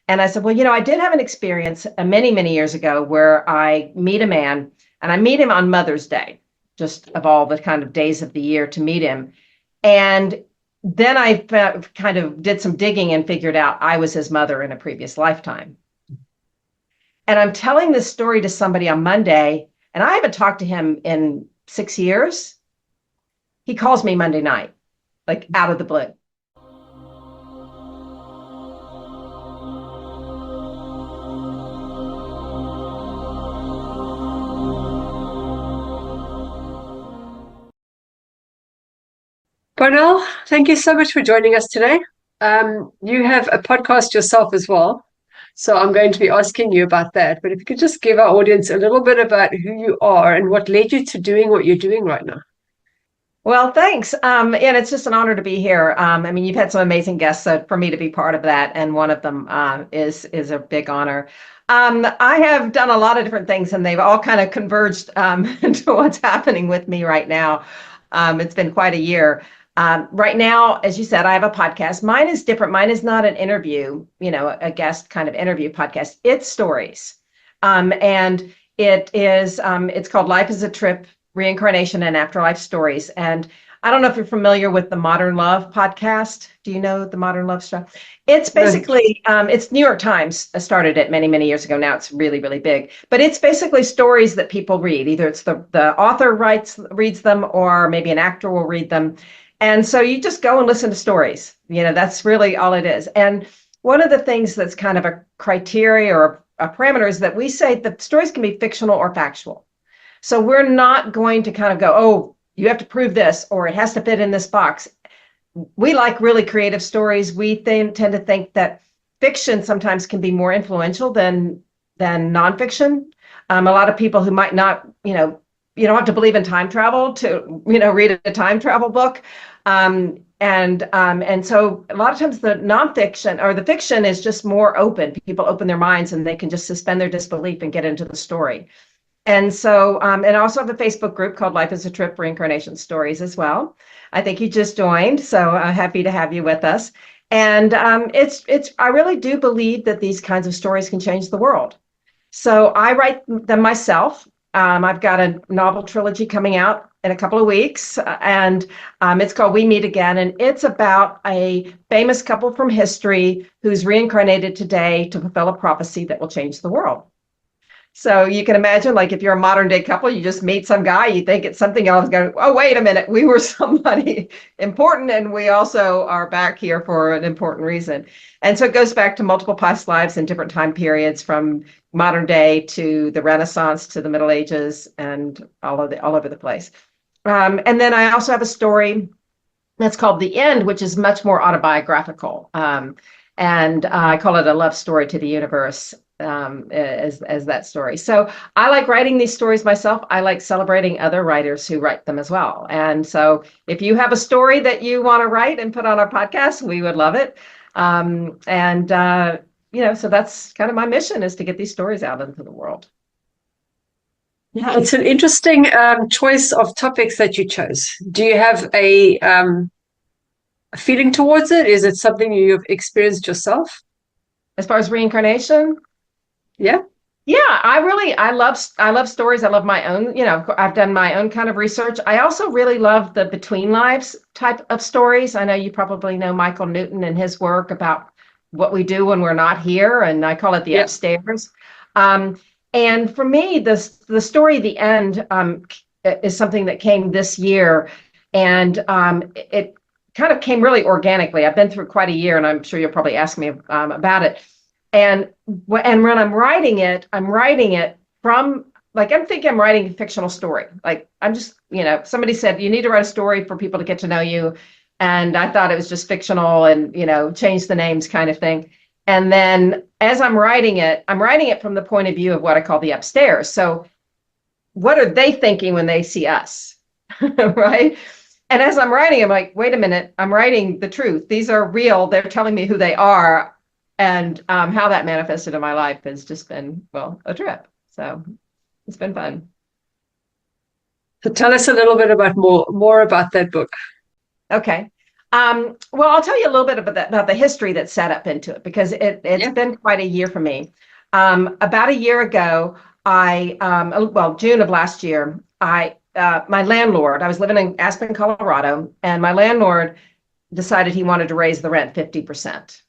And I said, well, you know, I did have an experience many, many years ago where I meet a man and I meet him on Mother's Day, just of all the kind of days of the year to meet him. And then I kind of did some digging and figured out I was his mother in a previous lifetime. And I'm telling this story to somebody on Monday, and I haven't talked to him in 6 years. He calls me Monday night, like out of the blue. Brownell, thank you so much for joining us today. You have a podcast yourself as well, so I'm going to be asking you about that. But if you could just give our audience a little bit about who you are and what led you to doing what you're doing right now. Well, thanks. And it's just an honor to be here. I mean, you've had some amazing guests, so for me to be part of that, and one of them is a big honor. I have done a lot of different things, and they've all kind of converged into what's happening with me right now. It's been quite a year. Right now, as you said, I have a podcast. Mine is different. Mine is not an interview, you know, a guest kind of interview podcast. It's stories. And it is, it's called Life is a Trip, Reincarnation and Afterlife Stories. And I don't know if you're familiar with the Modern Love podcast. Do you know the Modern Love stuff? It's basically, it's New York Times started it many, many years ago. Now it's really, really big. But it's basically stories that people read. Either it's the author reads them, or maybe an actor will read them. And so you just go and listen to stories. You know, that's really all it is. And one of the things that's kind of a criteria or a parameter is that we say that stories can be fictional or factual. So we're not going to kind of go, oh, you have to prove this, or it has to fit in this box. We like really creative stories. We tend to think that fiction sometimes can be more influential than nonfiction. A lot of people who might not, you don't have to believe in time travel to, read a time travel book. And so a lot of times the nonfiction or the fiction is just more open. People open their minds and they can just suspend their disbelief and get into the story. And so, and I also have a Facebook group called Life is a Trip, Reincarnation Stories as well. I think you just joined, so happy to have you with us. And I really do believe that these kinds of stories can change the world. So I write them myself. I've got a novel trilogy coming out in a couple of weeks, and it's called We Meet Again, and it's about a famous couple from history who's reincarnated today to fulfill a prophecy that will change the world. So you can imagine, like, if you're a modern day couple, you just meet some guy, you think it's something else, go, oh, wait a minute, we were somebody important, and we also are back here for an important reason. And so it goes back to multiple past lives in different time periods, from modern day to the Renaissance to the Middle Ages, and all over the place. And then I also have a story that's called The End, which is much more autobiographical. And I call it a love story to the universe. As that story. So I like writing these stories myself. I like celebrating other writers who write them as well. And so if you have a story that you want to write and put on our podcast, we would love it. So that's kind of my mission, is to get these stories out into the world. Yeah, it's an interesting choice of topics that you chose. Do you have a feeling towards it? Is it something you've experienced yourself? As far as reincarnation? Yeah. Yeah, I love stories. I love my own, I've done my own kind of research. I also really love the between lives type of stories. I know you probably know Michael Newton and his work about what we do when we're not here, and I call it the upstairs. And for me, the story, The End, is something that came this year, and it kind of came really organically. I've been through quite a year, and I'm sure you'll probably ask me about it. And when I'm writing it from, like, I'm thinking I'm writing a fictional story. Like, I'm just, somebody said, you need to write a story for people to get to know you. And I thought it was just fictional and, change the names kind of thing. And then as I'm writing it from the point of view of what I call the upstairs. So what are they thinking when they see us? Right? And as I'm writing, I'm like, wait a minute, I'm writing the truth. These are real. They're telling me who they are. And how that manifested in my life has just been, well, a trip. So it's been fun. So tell us a little bit about more about that book. Okay. Well, I'll tell you a little bit about the history that's set up into it because it's been quite a year for me. About a year ago, June of last year, my landlord, I was living in Aspen, Colorado, and my landlord decided he wanted to raise the rent 50%.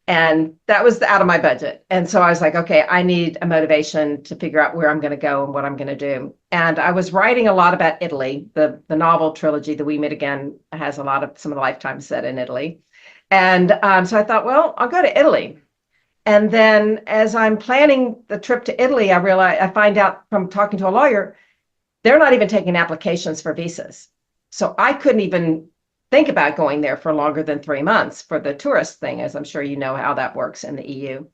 And that was out of my budget. And so I was like, okay, I need a motivation to figure out where I'm going to go and what I'm going to do. And I was writing a lot about Italy. The novel trilogy, The We Meet Again, has some of the lifetime set in Italy. And so I thought, well, I'll go to Italy. And then as I'm planning the trip to Italy, I find out from talking to a lawyer, they're not even taking applications for visas. So I couldn't even think about going there for longer than 3 months for the tourist thing, as I'm sure you know how that works in the EU.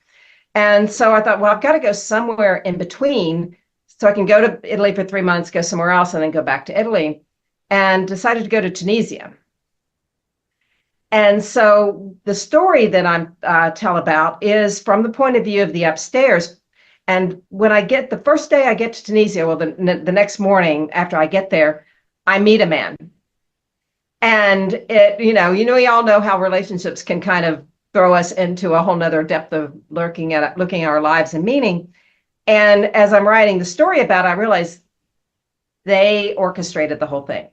And so I thought, well, I've got to go somewhere in between so I can go to Italy for 3 months, go somewhere else, and then go back to Italy, and decided to go to Tunisia. And so the story that I'm tell about is from the point of view of the upstairs. And when the first day I get to Tunisia, well, the next morning after I get there, I meet a man. And we all know how relationships can kind of throw us into a whole nother depth of looking at our lives and meaning. And as I'm writing the story about it, I realized they orchestrated the whole thing.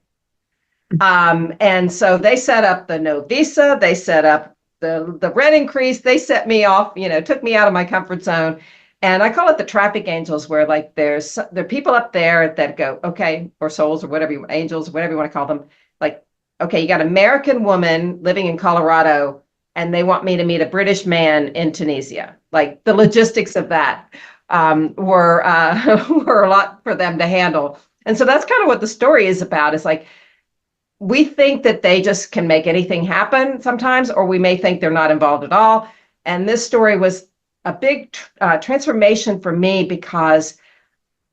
And so they set up the no visa, they set up the rent increase, they set me off, took me out of my comfort zone. And I call it the traffic angels, where like there are people up there that go, okay, or souls or whatever, angels, whatever you want to call them, like, okay, you got an American woman living in Colorado, and they want me to meet a British man in Tunisia. Like the logistics of that were a lot for them to handle. And so that's kind of what the story is about. It's like, we think that they just can make anything happen sometimes, or we may think they're not involved at all. And this story was a big transformation for me because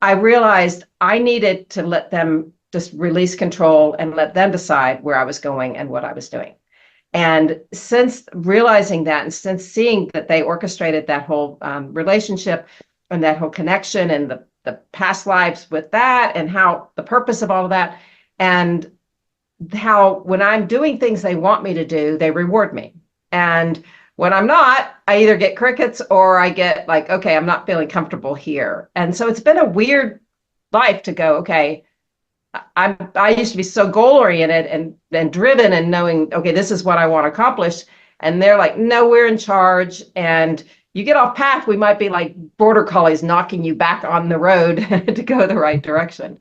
I realized I needed to let them just release control and let them decide where I was going and what I was doing. And since realizing that, and since seeing that they orchestrated that whole relationship and that whole connection and the past lives with that, and how the purpose of all of that, and how when I'm doing things they want me to do, they reward me. And when I'm not, I either get crickets or I get like, okay, I'm not feeling comfortable here. And so it's been a weird life to go, okay, I used to be so goal oriented and driven and knowing, okay, this is what I want to accomplish. And they're like, no, we're in charge. And you get off path, we might be like border collies knocking you back on the road to go the right direction.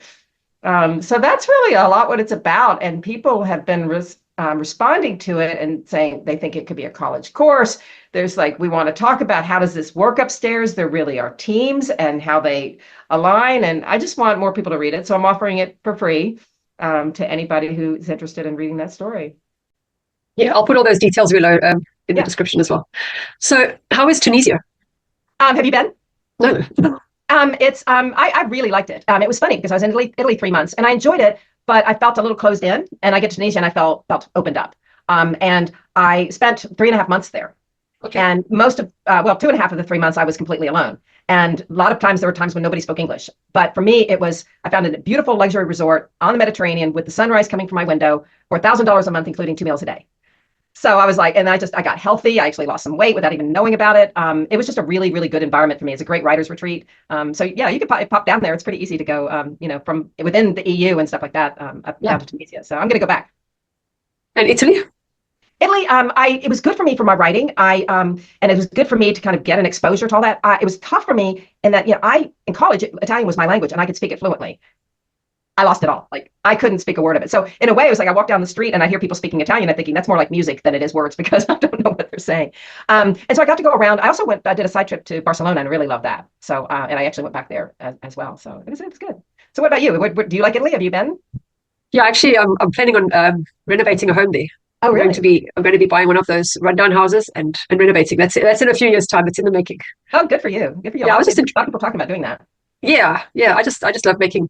So that's really a lot what it's about. And people have been responding to it and saying they think it could be a college course. There's like, we want to talk about how does this work upstairs? There really are teams and how they align. And I just want more people to read it. So I'm offering it for free to anybody who's interested in reading that story. Yeah, I'll put all those details below in the description as well. So how is Tunisia? Have you been? No. I really liked it. It was funny because I was in Italy 3 months and I enjoyed it, but I felt a little closed in, and I get to Tunisia and I felt opened up. And I spent 3.5 months there. Okay. And most of, 2.5 of the 3 months I was completely alone. And a lot of times there were times when nobody spoke English. But for me, I found a beautiful luxury resort on the Mediterranean with the sunrise coming from my window for $1,000 a month, including 2 meals a day. So I was like, and I got healthy. I actually lost some weight without even knowing about it. It was just a really, really good environment for me. It's a great writer's retreat. So yeah, you could pop down there. It's pretty easy to go, from within the EU and stuff like that, up down to Tunisia. So I'm going to go back. And Italy? Italy, it was good for me for my writing. And it was good for me to kind of get an exposure to all that. It was tough for me in that, in college, Italian was my language and I could speak it fluently. I lost it all. Like I couldn't speak a word of it. So in a way, it was like I walk down the street and I hear people speaking Italian. I'm thinking that's more like music than it is words because I don't know what they're saying. And so I got to go around. I also I did a side trip to Barcelona and really loved that. So, and I actually went back there as well. So it was good. So what about you? Do you like Italy? Have you been? Yeah, actually, I'm planning on renovating a home there. Oh, really? I'm going to be buying one of those rundown houses and renovating. That's in a few years' time. It's in the making. Oh, good for you. Good for you. Yeah, a lot of people talking about doing that. Yeah. I just love making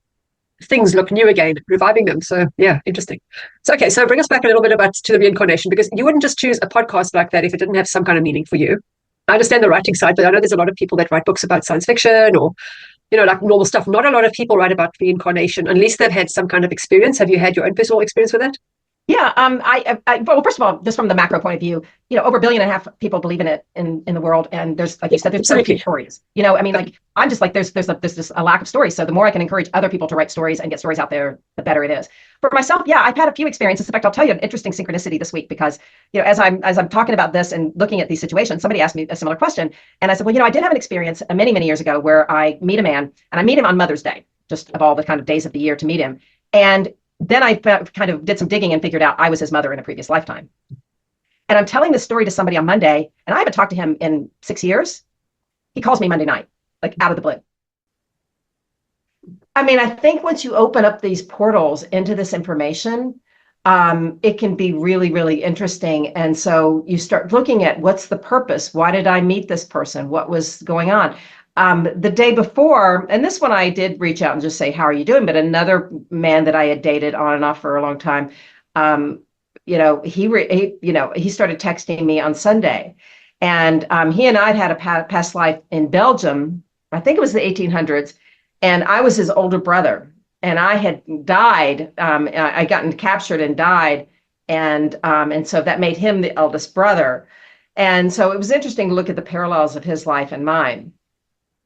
things look new again, reviving them. So yeah, interesting. So okay, so bring us back a little bit to the reincarnation, because you wouldn't just choose a podcast like that if it didn't have some kind of meaning for you. I understand the writing side, but I know there's a lot of people that write books about science fiction or like normal stuff. Not a lot of people write about reincarnation unless they've had some kind of experience. Have you had your own personal experience with it? Yeah, well, first of all, just from the macro point of view, over 1.5 billion people believe in it in the world, and there's, like you said, there's so few Absolutely. stories. I mean, like I'm just like there's just a lack of stories. So the more I can encourage other people to write stories and get stories out there, the better it is. For myself, yeah, I've had a few experiences. In fact, I'll tell you an interesting synchronicity this week because as I'm talking about this and looking at these situations, somebody asked me a similar question, and I said, well, I did have an experience many years ago where I meet a man, and I meet him on Mother's Day, just of all the kind of days of the year to meet him, and then I kind of did some digging and figured out I was his mother in a previous lifetime. And I'm telling this story to somebody on Monday, and I haven't talked to him in 6 years. He calls me Monday night, like out of the blue. I mean, I think once you open up these portals into this information, it can be really interesting. And so you start looking at what's the purpose? Why did I meet this person? What was going on? The day before, and this one I did reach out and just say, how are you doing? But another man that I had dated on and off for a long time, he started texting me on Sunday, and he and I had a past life in Belgium. I think it was the 1800s, and I was his older brother, and I had died. I gotten captured and died, and so that made him the eldest brother. And so it was interesting to look at the parallels of his life and mine.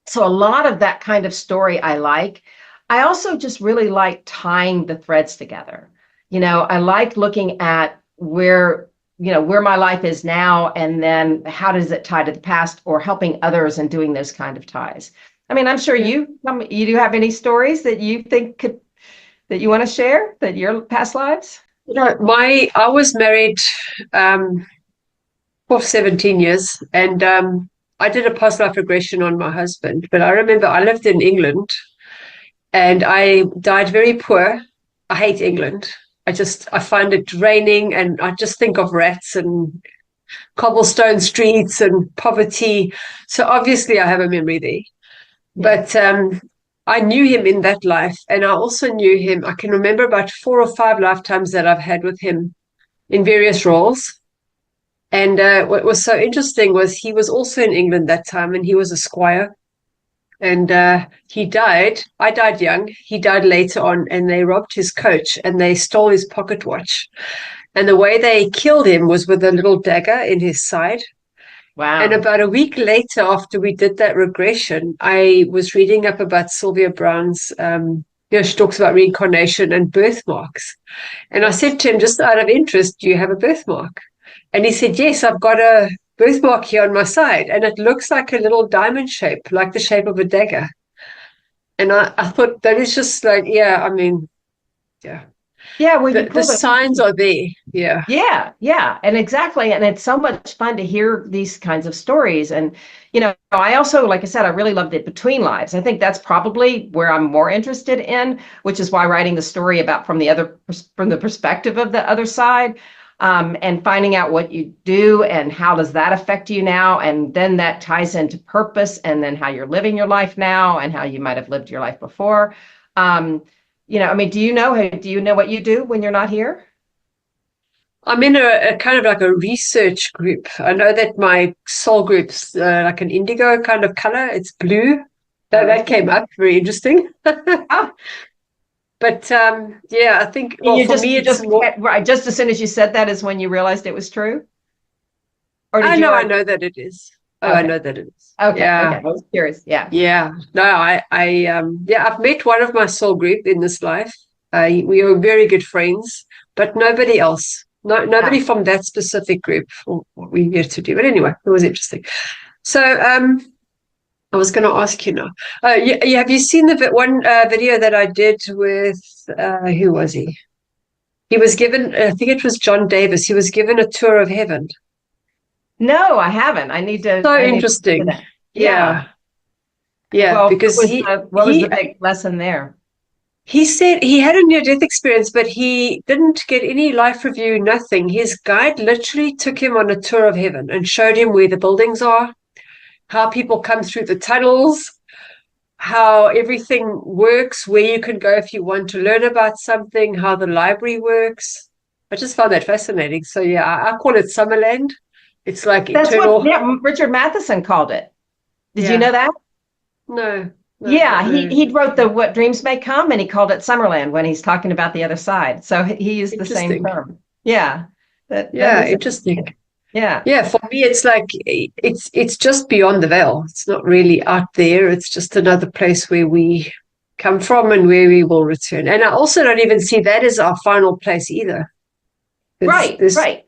So a lot of that kind of story I like. I also just really like tying the threads together. I like looking at where my life is now, and then how does it tie to the past, or helping others and doing those kind of ties. I mean, I'm sure you do have any stories that you think that you want to share, that your past lives? I was married for 17 years, and I did a past life regression on my husband, but I remember I lived in England and I died very poor. I hate England. I find it draining, and I just think of rats and cobblestone streets and poverty. So obviously I have a memory there. Yeah. But I knew him in that life, and I also knew him. I can remember about 4 or 5 lifetimes that I've had with him in various roles. And what was so interesting was he was also in England that time, and he was a squire. And he died. I died young. He died later on, and they robbed his coach and they stole his pocket watch. And the way they killed him was with a little dagger in his side. Wow. And about a week later, after we did that regression, I was reading up about Sylvia Browne's, she talks about reincarnation and birthmarks. And I said to him, just out of interest, do you have a birthmark? And he said, yes, I've got a birthmark here on my side, and it looks like a little diamond shape, like the shape of a dagger. And I thought that is just like, yeah, I mean, yeah. Yeah, well, the signs are there. Yeah. Yeah. And exactly. And it's so much fun to hear these kinds of stories. And, I also, like I said, I really loved it between lives. I think that's probably where I'm more interested in, which is why writing the story about from the perspective of the other side, and finding out what you do and how does that affect you now. And then that ties into purpose, and then how you're living your life now and how you might have lived your life before. I mean, do you know what you do when you're not here? I'm in a kind of like a research group. I know that my soul group's like an indigo kind of color. It's blue. That came up. Very interesting. Oh. But yeah, I think for me it's more... right. Just as soon as you said that is when you realized it was true. Or I know that it is. Oh, okay. I know that it is. Okay. Yeah. Okay. I was curious. Yeah. Yeah. No, I've met one of my soul group in this life. We are very good friends, but nobody else. Nobody from that specific group for what we're here to do. But anyway, it was interesting. So I was going to ask you now. Have you seen the one video that I did with who was he? He was given, I think it was John Davis. He was given a tour of heaven. No, I haven't. I need to. So interesting. Yeah. Well, because what was the big lesson there? He said he had a near-death experience, but he didn't get any life review, nothing. His guide literally took him on a tour of heaven and showed him where the buildings are, how people come through the tunnels, how everything works, where you can go if you want to learn about something, how the library works. I just found that fascinating. So yeah, I call it Summerland. It's like that's eternal. What Richard Matheson called it. Did you know that? No. Yeah, he wrote the What Dreams May Come, and he called it Summerland when he's talking about the other side. So he used the same term. Yeah. That Yeah, is, interesting. yeah. Yeah, for me, it's like it's just beyond the veil. It's not really out there. It's just another place where we come from and where we will return. And I also don't even see that as our final place either. It's Right, right.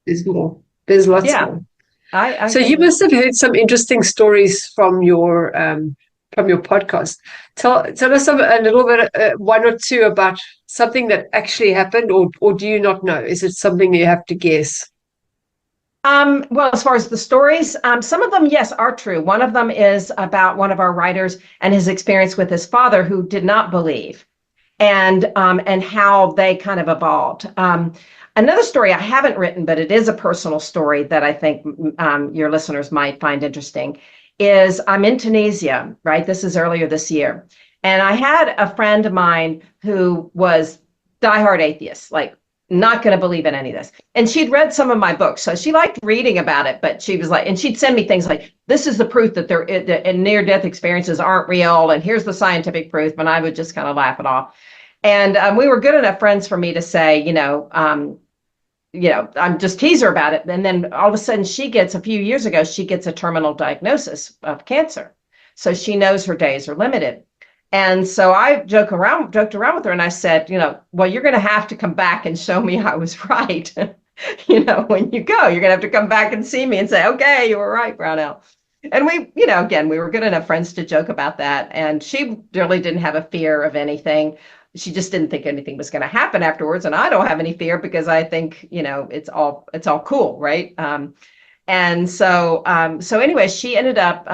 there's more. There's lots Yeah, more. I So you agree. must have heard some interesting stories from your podcast. Tell us a little bit, one or two about something that actually happened, or do you not know? Is it something you have to guess? Well, as far as the stories, some of them, yes, are true. One of them is about one of our writers and his experience with his father who did not believe, and how they kind of evolved. Another story I haven't written, but it is a personal story that I think your listeners might find interesting, is I'm in Tunisia, right? This is earlier this year. And I had a friend of mine who was diehard atheist, like not going to believe in any of this. And she'd read some of my books. So she liked reading about it, but she was like, and she'd send me things like, this is the proof that near death experiences aren't real. And here's the scientific proof. And I would just kind of laugh it off. And we were good enough friends for me to say, I'm just tease her about it. And then all of a sudden a few years ago, she gets a terminal diagnosis of cancer. So she knows her days are limited. And so I joked around with her and I said, well, you're going to have to come back and show me I was right. When you go, you're going to have to come back and see me and say, okay, you were right, Brownell. And again, we were good enough friends to joke about that. And she really didn't have a fear of anything. She just didn't think anything was going to happen afterwards. And I don't have any fear because I think, it's all cool. Right. So anyway, she ended up,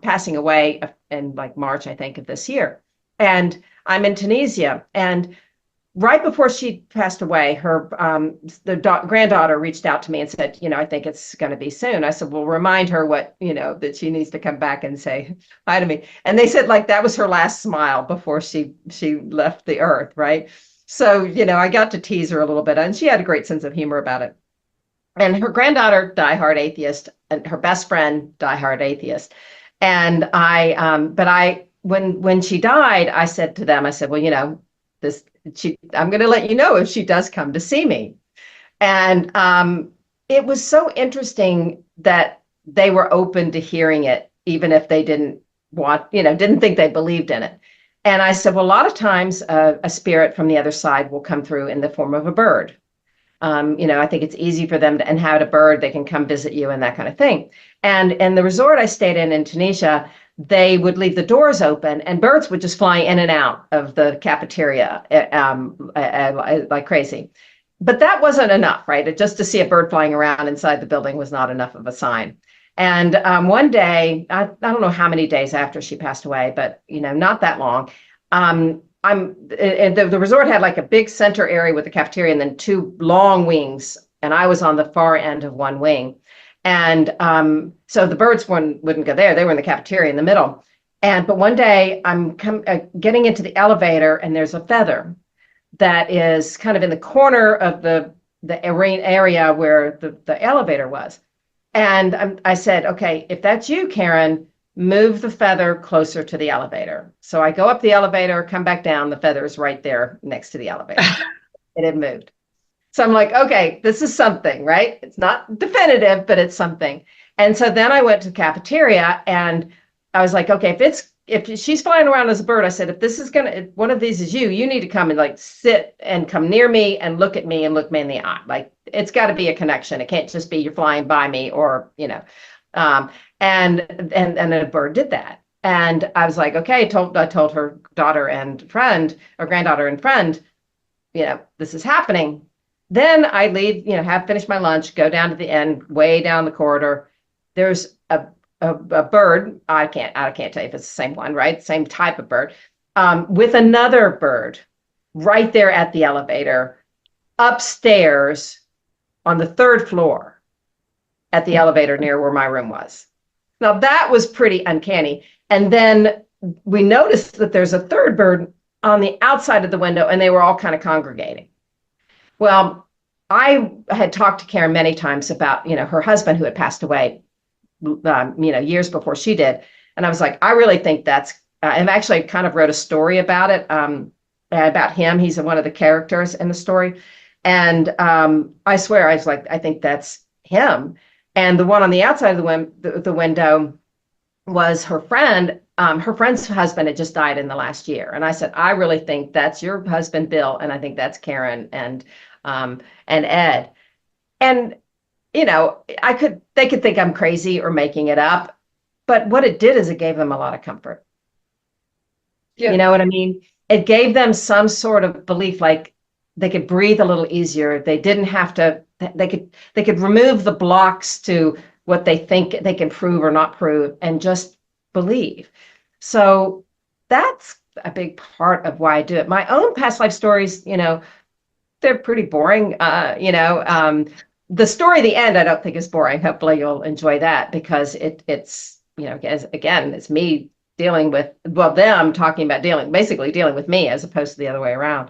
passing away in like March, I think, of this year. And I'm in Tunisia. And right before she passed away, granddaughter reached out to me and said, I think it's going to be soon. I said, well, remind her that she needs to come back and say hi to me. And they said like that was her last smile before she left the earth. Right. So, I got to tease her a little bit and she had a great sense of humor about it. And her granddaughter, diehard atheist, and her best friend, diehard atheist. And when she died, I said to them, I said, well, I'm going to let you know if she does come to see me. And it was so interesting that they were open to hearing it, even if they didn't think they believed in it. And I said, well, a lot of times a spirit from the other side will come through in the form of a bird. I think it's easy for them to inhabit a bird. They can come visit you and that kind of thing. And the resort I stayed in Tunisia, they would leave the doors open and birds would just fly in and out of the cafeteria like crazy. But that wasn't enough, right? Just to see a bird flying around inside the building was not enough of a sign. And one day, I don't know how many days after she passed away, but not that long. The resort had like a big center area with a cafeteria and then two long wings, and I was on the far end of one wing. And so the birds wouldn't go there. They were in the cafeteria in the middle. But one day I'm getting into the elevator and there's a feather that is kind of in the corner of the area where the elevator was. And I said, okay, if that's you, Karen, move the feather closer to the elevator. So I go up the elevator, come back down, the feather is right there next to the elevator. It had moved. So I'm like, okay, this is something, right? It's not definitive, but it's something. And so then I went to the cafeteria and I was like, okay, if she's flying around as a bird, I said, if one of these is you need to come and like sit and come near me and look at me and look me in the eye. Like it's got to be a connection. It can't just be you're flying by me or, and a bird did that. And I was like, okay, I told her daughter and friend or granddaughter and friend, this is happening. Then I leave, have finished my lunch, go down to the end, way down the corridor. There's a bird. I can't tell you if it's the same one, right? Same type of bird, with another bird right there at the elevator, upstairs on the third floor at the elevator near where my room was. Now that was pretty uncanny. And then we noticed that there's a third bird on the outside of the window and they were all kind of congregating. Well, I had talked to Karen many times about, her husband who had passed away, years before she did. And I was like, I really think I've actually kind of wrote a story about it, about him. He's one of the characters in the story. And I swear, I was like, I think that's him. And the one on the outside of the window was her friend. Her friend's husband had just died in the last year. And I said, I really think that's your husband, Bill. And I think that's Karen and Ed. And, they could think I'm crazy or making it up. But what it did is it gave them a lot of comfort. Yeah. You know what I mean? It gave them some sort of belief, like they could breathe a little easier. They didn't have to, they could remove the blocks to what they think they can prove or not prove and just believe. So that's a big part of why I do it. My own past life stories, they're pretty boring. The story, the end, I don't think is boring. Hopefully you'll enjoy that because it's, it's me dealing with, them talking about basically dealing with me as opposed to the other way around.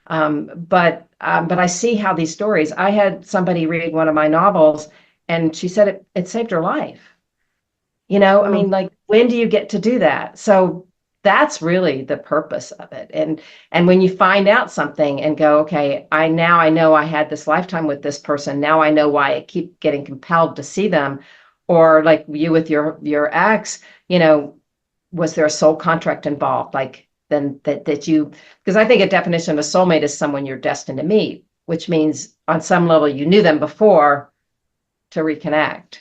But I see how these stories, I had somebody read one of my novels and she said it saved her life. I mean, like, when do you get to do that? So that's really the purpose of it. And when you find out something and go, okay, I know I had this lifetime with this person. Now I know why I keep getting compelled to see them. Or like you with your ex, was there a soul contract involved? Like then that you, because I think a definition of a soulmate is someone you're destined to meet, which means on some level you knew them before to reconnect.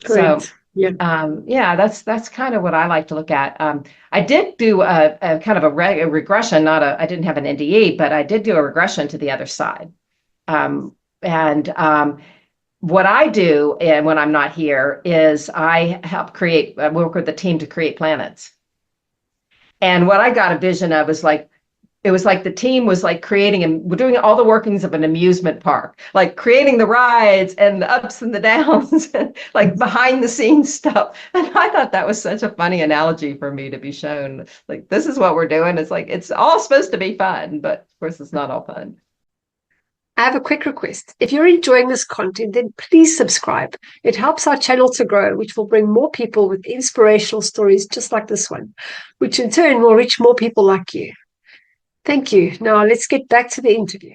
Great. So that's kind of what I like to look at. I did do a kind of a regression, I didn't have an NDE, but I did do a regression to the other side. What I do when I'm not here is I help work with the team to create planets. And what I got a vision of is like, it was like the team was like creating and we're doing all the workings of an amusement park, like creating the rides and the ups and the downs, and like behind the scenes stuff. And I thought that was such a funny analogy for me to be shown. Like, this is what we're doing. It's like, it's all supposed to be fun, but of course it's not all fun. I have a quick request. If you're enjoying this content, then please subscribe. It helps our channel to grow, which will bring more people with inspirational stories just like this one, which in turn will reach more people like you. Thank you. Now let's get back to the interview.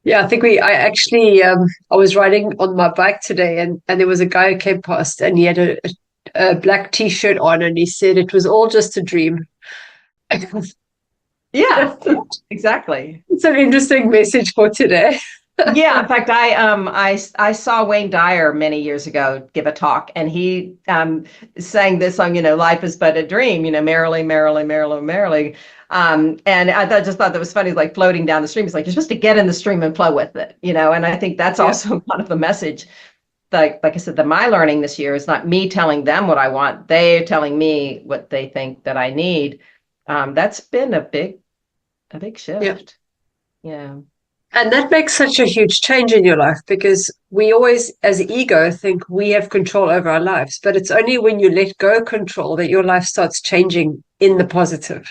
Yeah, I was riding on my bike today and there was a guy who came past and he had a black t-shirt on and he said it was all just a dream. Yeah, exactly. It's an interesting message for today. Yeah, in fact, I saw Wayne Dyer many years ago give a talk, and he sang this song, "Life is but a dream," merrily, merrily, merrily, merrily. And just thought that was funny, like floating down the stream. It's like you're supposed to get in the stream and flow with it, And I think that's also part of the message. Like I said, my learning this year is not me telling them what I want; they're telling me what they think that I need. That's been a big shift. Yeah. And that makes such a huge change in your life because we always, as ego, think we have control over our lives. But it's only when you let go control that your life starts changing in the positive.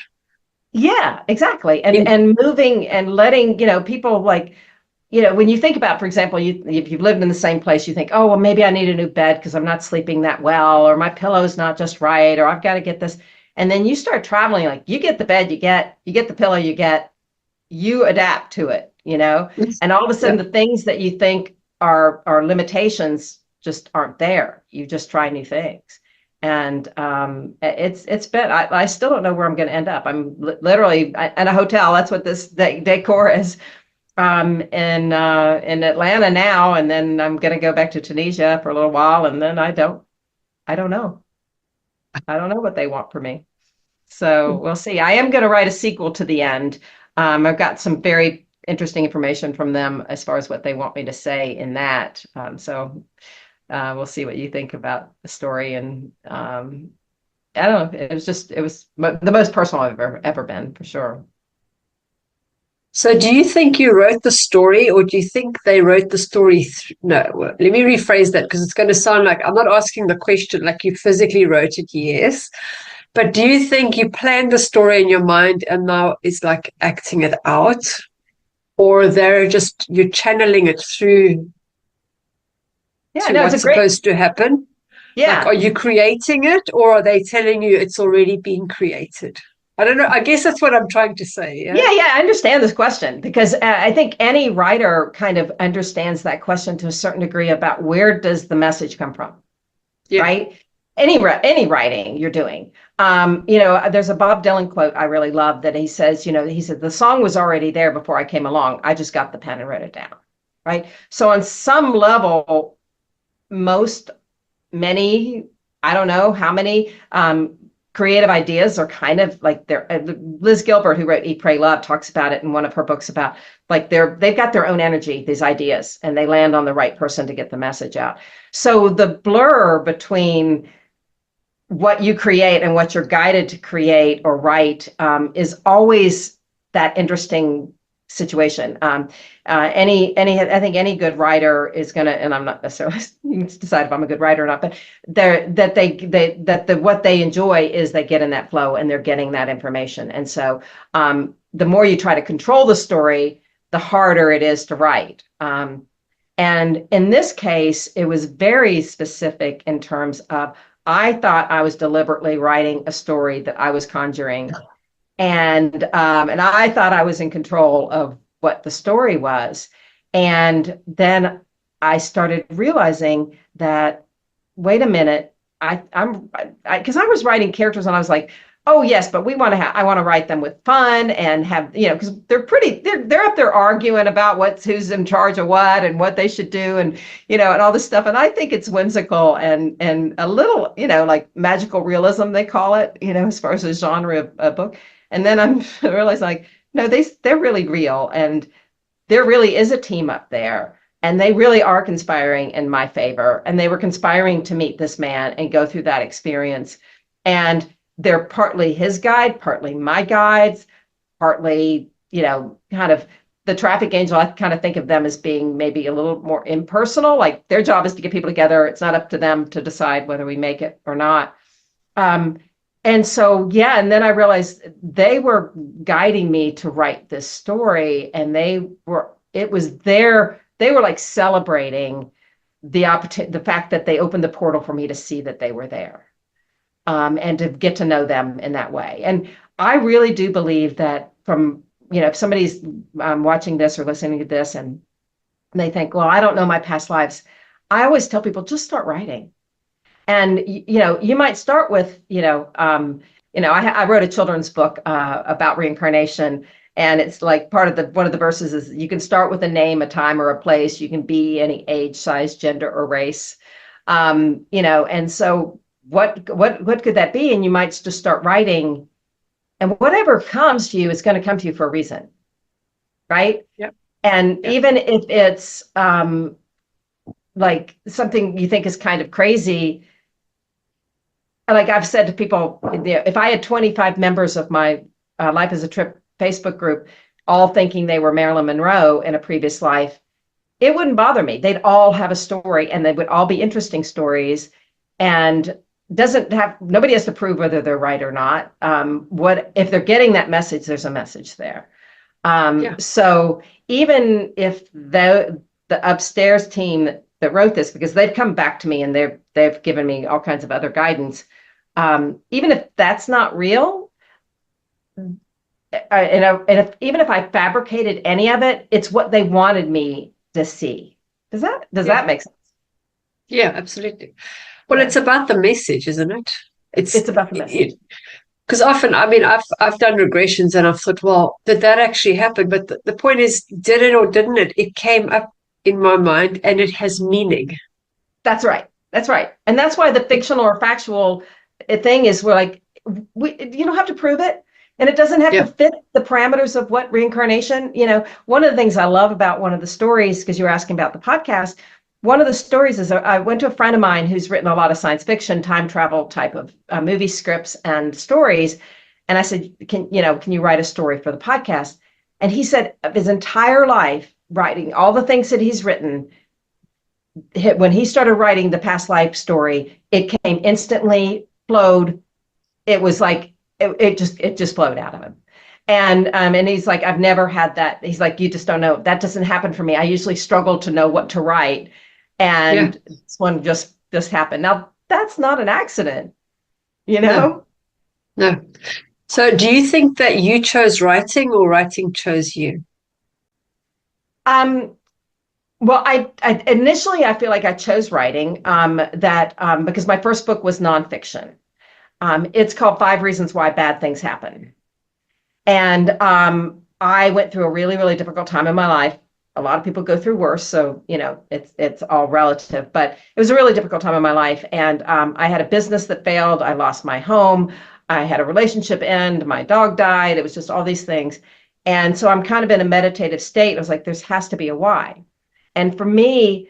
Yeah, exactly. And moving and letting, people like, when you think about, for example, if you've lived in the same place, you think, oh, well, maybe I need a new bed because I'm not sleeping that well, or my pillow's not just right, or I've got to get this. And then you start traveling, like you get the bed, you get the pillow, you adapt to it, and all of a sudden the things that you think are limitations just aren't there. You just try new things. And it's been, I still don't know where I'm going to end up. I'm literally in a hotel. That's what this decor is in Atlanta now. And then I'm going to go back to Tunisia for a little while. And then I don't know. I don't know what they want from me. So we'll see. I am going to write a sequel to The End. I've got some very interesting information from them as far as what they want me to say in that. So we'll see what you think about the story. And I don't know. It was the most personal I've ever been, for sure. So do you think you wrote the story, or do you think they wrote the story? No, let me rephrase that because it's going to sound like I'm not asking the question like you physically wrote it, yes. But do you think you planned the story in your mind and now it's like acting it out? Or you're channeling it through what's supposed to happen? Yeah. Like, are you creating it, or are they telling you it's already being created? I don't know. I guess that's what I'm trying to say. Yeah. Yeah, I understand this question because I think any writer kind of understands that question to a certain degree about where does the message come from, Yeah. right? Any writing you're doing. There's a Bob Dylan quote I really love that he says, he said, the song was already there before I came along. I just got the pen and wrote it down, right? So on some level, many, I don't know how many creative ideas are kind of like Liz Gilbert, who wrote Eat, Pray, Love, talks about it in one of her books about like they've got their own energy, these ideas, and they land on the right person to get the message out. So the blur between what you create and what you're guided to create or write is always that interesting situation. I think any good writer is going to, and I'm not necessarily, you can decide if I'm a good writer or not, but what they enjoy is they get in that flow and they're getting that information. And so the more you try to control the story, the harder it is to write. And in this case, it was very specific in terms of, I thought I was deliberately writing a story that I was conjuring. And I thought I was in control of what the story was. And then I started realizing that, wait a minute, because I was writing characters and I was like, oh yes, but I want to write them with fun and have, because they're up there arguing about who's in charge of what and what they should do and, and all this stuff. And I think it's whimsical and a little, like magical realism, they call it, as far as a genre of book. And then I realized like, no, they're really real. And there really is a team up there. And they really are conspiring in my favor. And they were conspiring to meet this man and go through that experience. And they're partly his guide, partly my guides, partly, kind of the traffic angel. I kind of think of them as being maybe a little more impersonal. Like their job is to get people together. It's not up to them to decide whether we make it or not. And so, yeah, and then I realized they were guiding me to write this story, and they were like celebrating the opportunity, the fact that they opened the portal for me to see that they were there, and to get to know them in that way. And I really do believe that if somebody's watching this or listening to this and they think, well, I don't know my past lives, I always tell people, just start writing. And, you might start with, I wrote a children's book about reincarnation. And it's like one of the verses is you can start with a name, a time, or a place. You can be any age, size, gender, or race. And so what could that be? And you might just start writing. And whatever comes to you is going to come to you for a reason. Right? Yep. And yep. Even if it's like something you think is kind of crazy, like I've said to people, if I had 25 members of my Life as a Trip Facebook group, all thinking they were Marilyn Monroe in a previous life, it wouldn't bother me. They'd all have a story and they would all be interesting stories. And nobody has to prove whether they're right or not. If they're getting that message, there's a message there. So even if the upstairs team that wrote this, because they've come back to me and they've given me all kinds of other guidance, even if that's not real, even if I fabricated any of it, it's what they wanted me to see. Does that make sense? Yeah, absolutely. Well, it's about the message, isn't it? It's about the message. Because often, I mean, I've done regressions and I've thought, well, did that actually happen? But the point is, did it or didn't it? It came up in my mind and it has meaning. That's right. And that's why the fictional or factual thing is you don't have to prove it. And it doesn't have to fit the parameters of what reincarnation, one of the things I love about one of the stories, because you were asking about the podcast, one of the stories is I went to a friend of mine who's written a lot of science fiction, time travel type of movie scripts and stories. And I said, can you write a story for the podcast? And he said of his entire life, writing all the things that he's written, when he started writing the past life story, it came instantly, flowed. It was like, it just flowed out of him. And he's like, I've never had that. He's like, you just don't know. That doesn't happen for me. I usually struggle to know what to write. And this one just happened. Now, that's not an accident, No. So do you think that you chose writing or writing chose you? Um, well, I initially I feel like I chose writing because my first book was nonfiction. It's called Five Reasons Why Bad Things Happen. And I went through a really, really difficult time in my life. A lot of people go through worse, so it's all relative. But it was a really difficult time in my life, and I had a business that failed. I lost my home. I had a relationship end. My dog died. It was just all these things, and so I'm kind of in a meditative state. I was like, there has to be a why. And for me,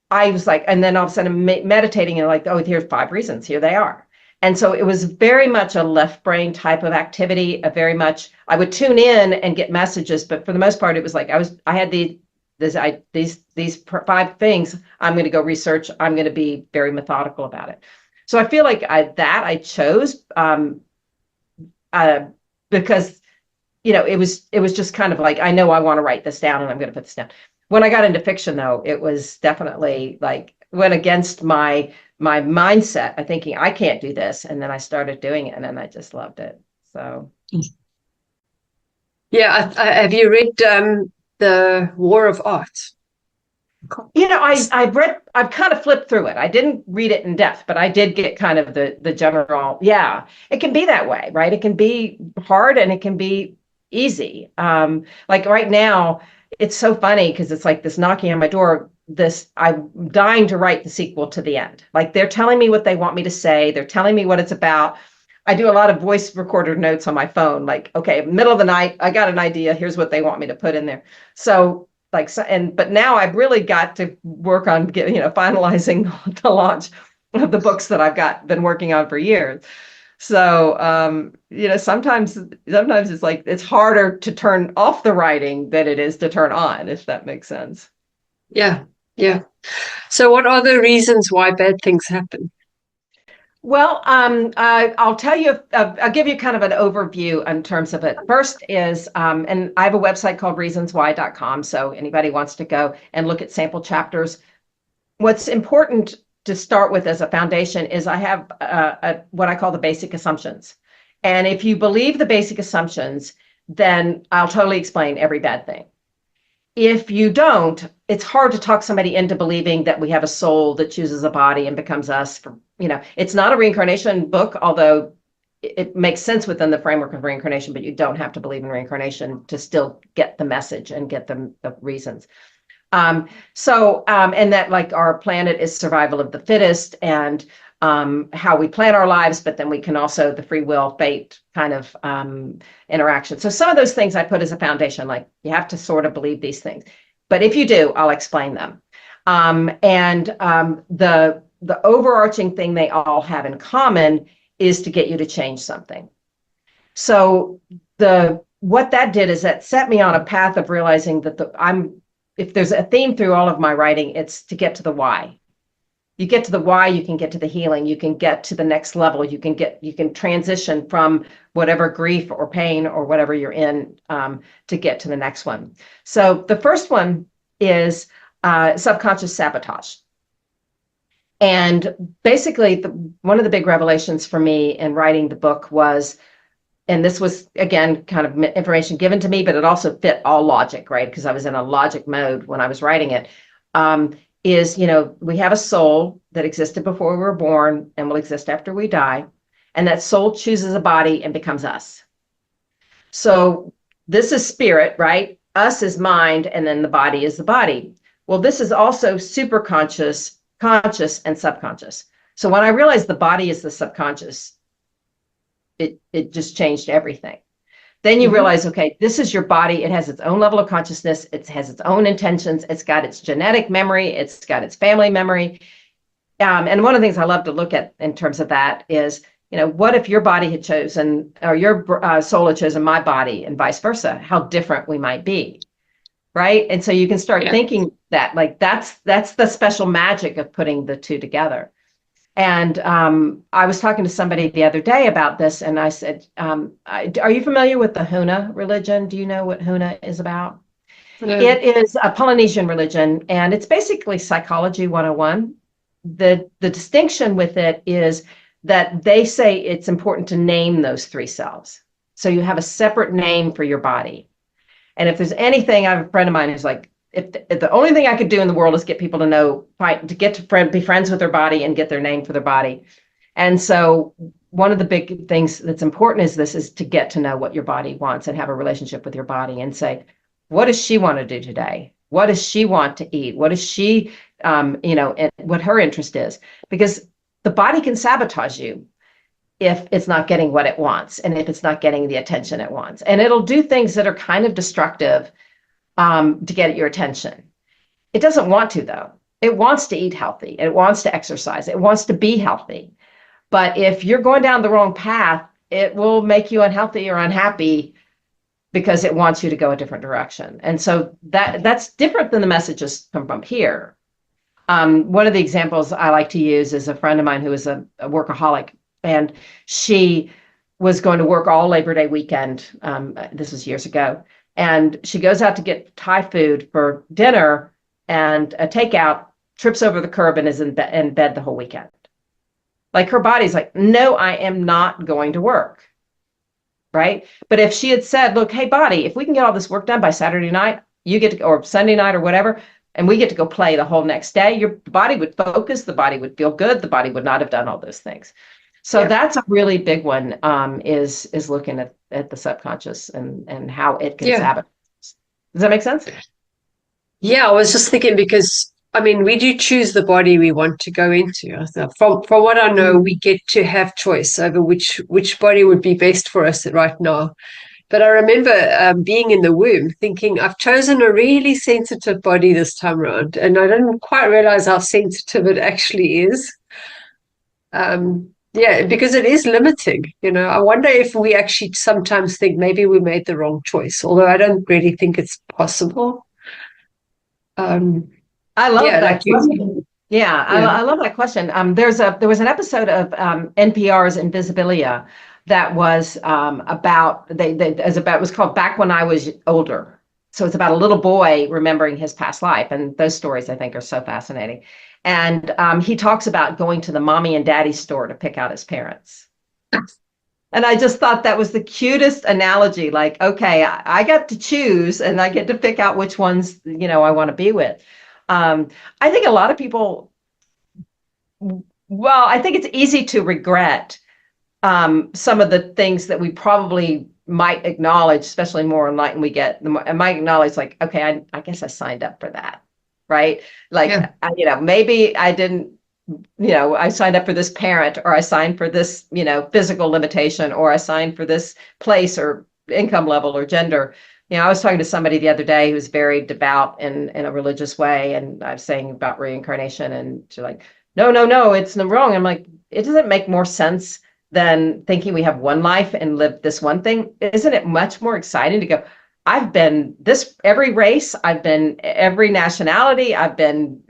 I was like, and then all of a sudden meditating and like, oh, here's five reasons. Here they are. And so it was very much a left brain type of activity, a very much, I would tune in and get messages, but for the most part, it was like I had these five things I'm going to go research. I'm going to be very methodical about it. So I feel like I chose because it was just kind of like, I know I want to write this down and I'm going to put this down. When I got into fiction, though, it was definitely like went against my mindset of thinking I can't do this, and then I started doing it, and then I just loved it. So Yeah, have you read The War of Art? I've kind of flipped through it. I didn't read it in depth, but I did get kind of the general. Yeah, it can be that way, right? It can be hard and it can be easy. Like right now, it's so funny because it's like this knocking on my door. I'm dying to write the sequel to the end. Like they're telling me what they want me to say. They're telling me what it's about. I do a lot of voice recorder notes on my phone. Like, okay, middle of the night, I got an idea. Here's what they want me to put in there. So but now I've really got to work on finalizing the launch of the books that been working on for years. So, sometimes it's like, it's harder to turn off the writing than it is to turn on, if that makes sense. Yeah, yeah. So what are the reasons why bad things happen? Well, I'll tell you, I'll give you kind of an overview in terms of it. First is, and I have a website called reasonswhy.com. So anybody wants to go and look at sample chapters. What's important to start with as a foundation is I have what I call the basic assumptions. And if you believe the basic assumptions, then I'll totally explain every bad thing. If you don't, it's hard to talk somebody into believing that we have a soul that chooses a body and becomes us. It's not a reincarnation book, although it makes sense within the framework of reincarnation, but you don't have to believe in reincarnation to still get the message and get the reasons. And that like our planet is survival of the fittest, and how we plan our lives, but then we can also the free will fate kind of interaction. So some of those things I put as a foundation, like you have to sort of believe these things. But if you do, I'll explain them. The overarching thing they all have in common is to get you to change something. So what that did is that set me on a path of realizing that if there's a theme through all of my writing, it's to get to the why. You get to the why, you can get to the healing, you can get to the next level, you can transition from whatever grief or pain or whatever you're in to get to the next one. So the first one is subconscious sabotage. And basically, one of the big revelations for me in writing the book was, and this was, again, kind of information given to me, but it also fit all logic, right? Because I was in a logic mode when I was writing it. We have a soul that existed before we were born and will exist after we die. And that soul chooses a body and becomes us. So this is spirit, right? Us is mind, and then the body is the body. Well, this is also super conscious, and subconscious. So when I realized the body is the subconscious, it just changed everything. Then you realize, okay, this is your body. It has its own level of consciousness. It has its own intentions. It's got its genetic memory. It's got its family memory. And one of the things I love to look at in terms of that is, what if your body had chosen, or your soul had chosen my body and vice versa, how different we might be. Right. And so you can start thinking that, like, that's the special magic of putting the two together. And I was talking to somebody the other day about this, and I said, are you familiar with the Huna religion? Do you know what Huna is about? No. It is a Polynesian religion, and it's basically psychology 101. The distinction with it is that they say it's important to name those three selves. So you have a separate name for your body. And if there's anything, I have a friend of mine who's like, if the only thing I could do in the world is get people to know, to get to be friends with their body and get their name for their body. And so one of the big things that's important is to get to know what your body wants and have a relationship with your body and say, what does she want to do today? What does she want to eat? What does she, and what her interest is? Because the body can sabotage you if it's not getting what it wants and if it's not getting the attention it wants. And it'll do things that are kind of destructive to get your attention. It doesn't want to, though. It wants to eat healthy. It wants to exercise. It wants to be healthy. But if you're going down the wrong path, it will make you unhealthy or unhappy because it wants you to go a different direction. And so that's different than the messages from here. One of the examples I like to use is a friend of mine who is a workaholic, and she was going to work all Labor Day weekend. This was years ago. And she goes out to get Thai food for dinner and a takeout, trips over the curb and is in bed the whole weekend. Like her body's like, no, I am not going to work. Right. But if she had said, look, hey, body, if we can get all this work done by Saturday night, you get to, or Sunday night or whatever, and we get to go play the whole next day, your body would focus, the body would feel good, the body would not have done all those things. So that's a really big one, is looking at the subconscious and how it can sabotage. Does that make sense? Yeah, I was just thinking because, I mean, we do choose the body we want to go into. From what I know, we get to have choice over which body would be best for us right now. But I remember being in the womb thinking, I've chosen a really sensitive body this time around, and I didn't quite realize how sensitive it actually is. Because it is limiting. I wonder if we actually sometimes think maybe we made the wrong choice, although I don't really think it's possible. I love that question. I love that question. There was an episode of NPR's Invisibilia that was it was called Back When I Was Older. So it's about a little boy remembering his past life, and those stories I think are so fascinating. And he talks about going to the mommy and daddy store to pick out his parents. And I just thought that was the cutest analogy. Like, okay, I got to choose and I get to pick out which ones, I want to be with. I think a lot of people, I think it's easy to regret some of the things that we probably might acknowledge, especially more enlightened we get. I might acknowledge like, okay, I guess I signed up for that. Right. Like, maybe I didn't, I signed up for this parent, or I signed for this, physical limitation, or I signed for this place or income level or gender. I was talking to somebody the other day who was very devout in a religious way. And I was saying about reincarnation, and she's like, no, it's wrong. I'm like, it doesn't make more sense than thinking we have one life and live this one thing. Isn't it much more exciting to go, I've been every race, I've been every nationality, I've been,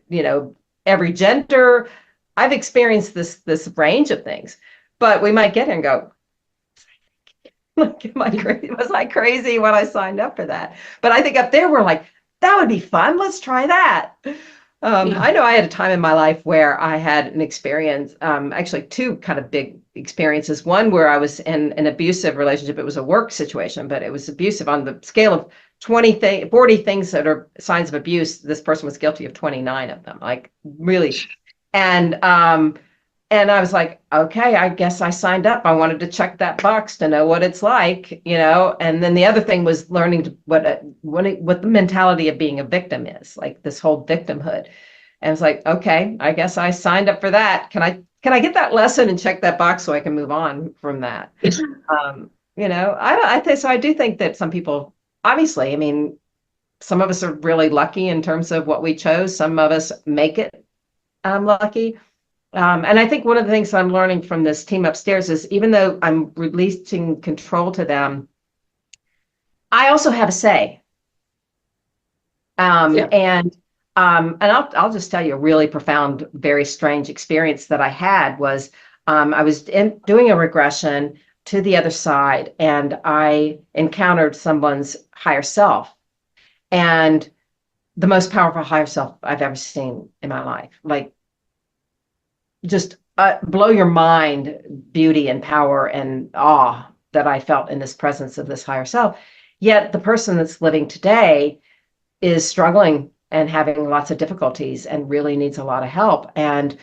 every gender, I've experienced this range of things. But we might get here and go, like, am I crazy? Was I crazy when I signed up for that? But I think up there we're like, that would be fun. Let's try that. I know I had a time in my life where I had an experience, actually two kind of big experiences. One where I was in an abusive relationship. It was a work situation, but it was abusive on the scale of 40 things that are signs of abuse. This person was guilty of 29 of them, like really. And I was like, okay, I guess I signed up. I wanted to check that box to know what it's like, and then the other thing was learning what the mentality of being a victim is, like this whole victimhood. And I was like, okay, I guess I signed up for that. Can I get that lesson and check that box so I can move on from that? I do think that some people, obviously, I mean, some of us are really lucky in terms of what we chose. Some of us make it lucky. And I think one of the things I'm learning from this team upstairs is, even though I'm releasing control to them, I also have a say. And I'll just tell you a really profound, very strange experience that I had was I was doing a regression to the other side, and I encountered someone's higher self, and the most powerful higher self I've ever seen in my life. Like, just blow your mind, beauty and power and awe that I felt in this presence of this higher self. Yet the person that's living today is struggling and having lots of difficulties and really needs a lot of help. And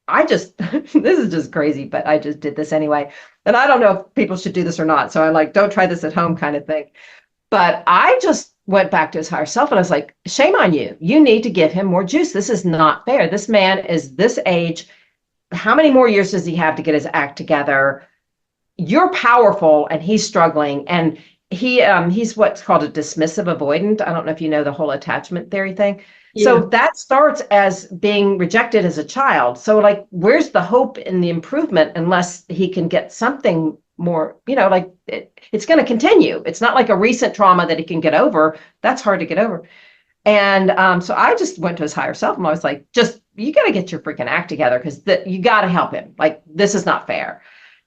I just, this is just crazy, but I just did this anyway. And I don't know if people should do this or not. So I'm like, don't try this at home kind of thing. But I just went back to his higher self and I was like, shame on you. You need to give him more juice. This is not fair. This man is this age. How many more years does he have to get his act together? You're powerful and he's struggling. And he's what's called a dismissive avoidant. I don't know if you know the whole attachment theory thing. Yeah. So that starts as being rejected as a child. So like, where's the hope in the improvement unless he can get something more, like it's going to continue. It's not like a recent trauma that he can get over. That's hard to get over. And so I just went to his higher self and I was like, you got to get your freaking act together because you got to help him. Like, this is not fair.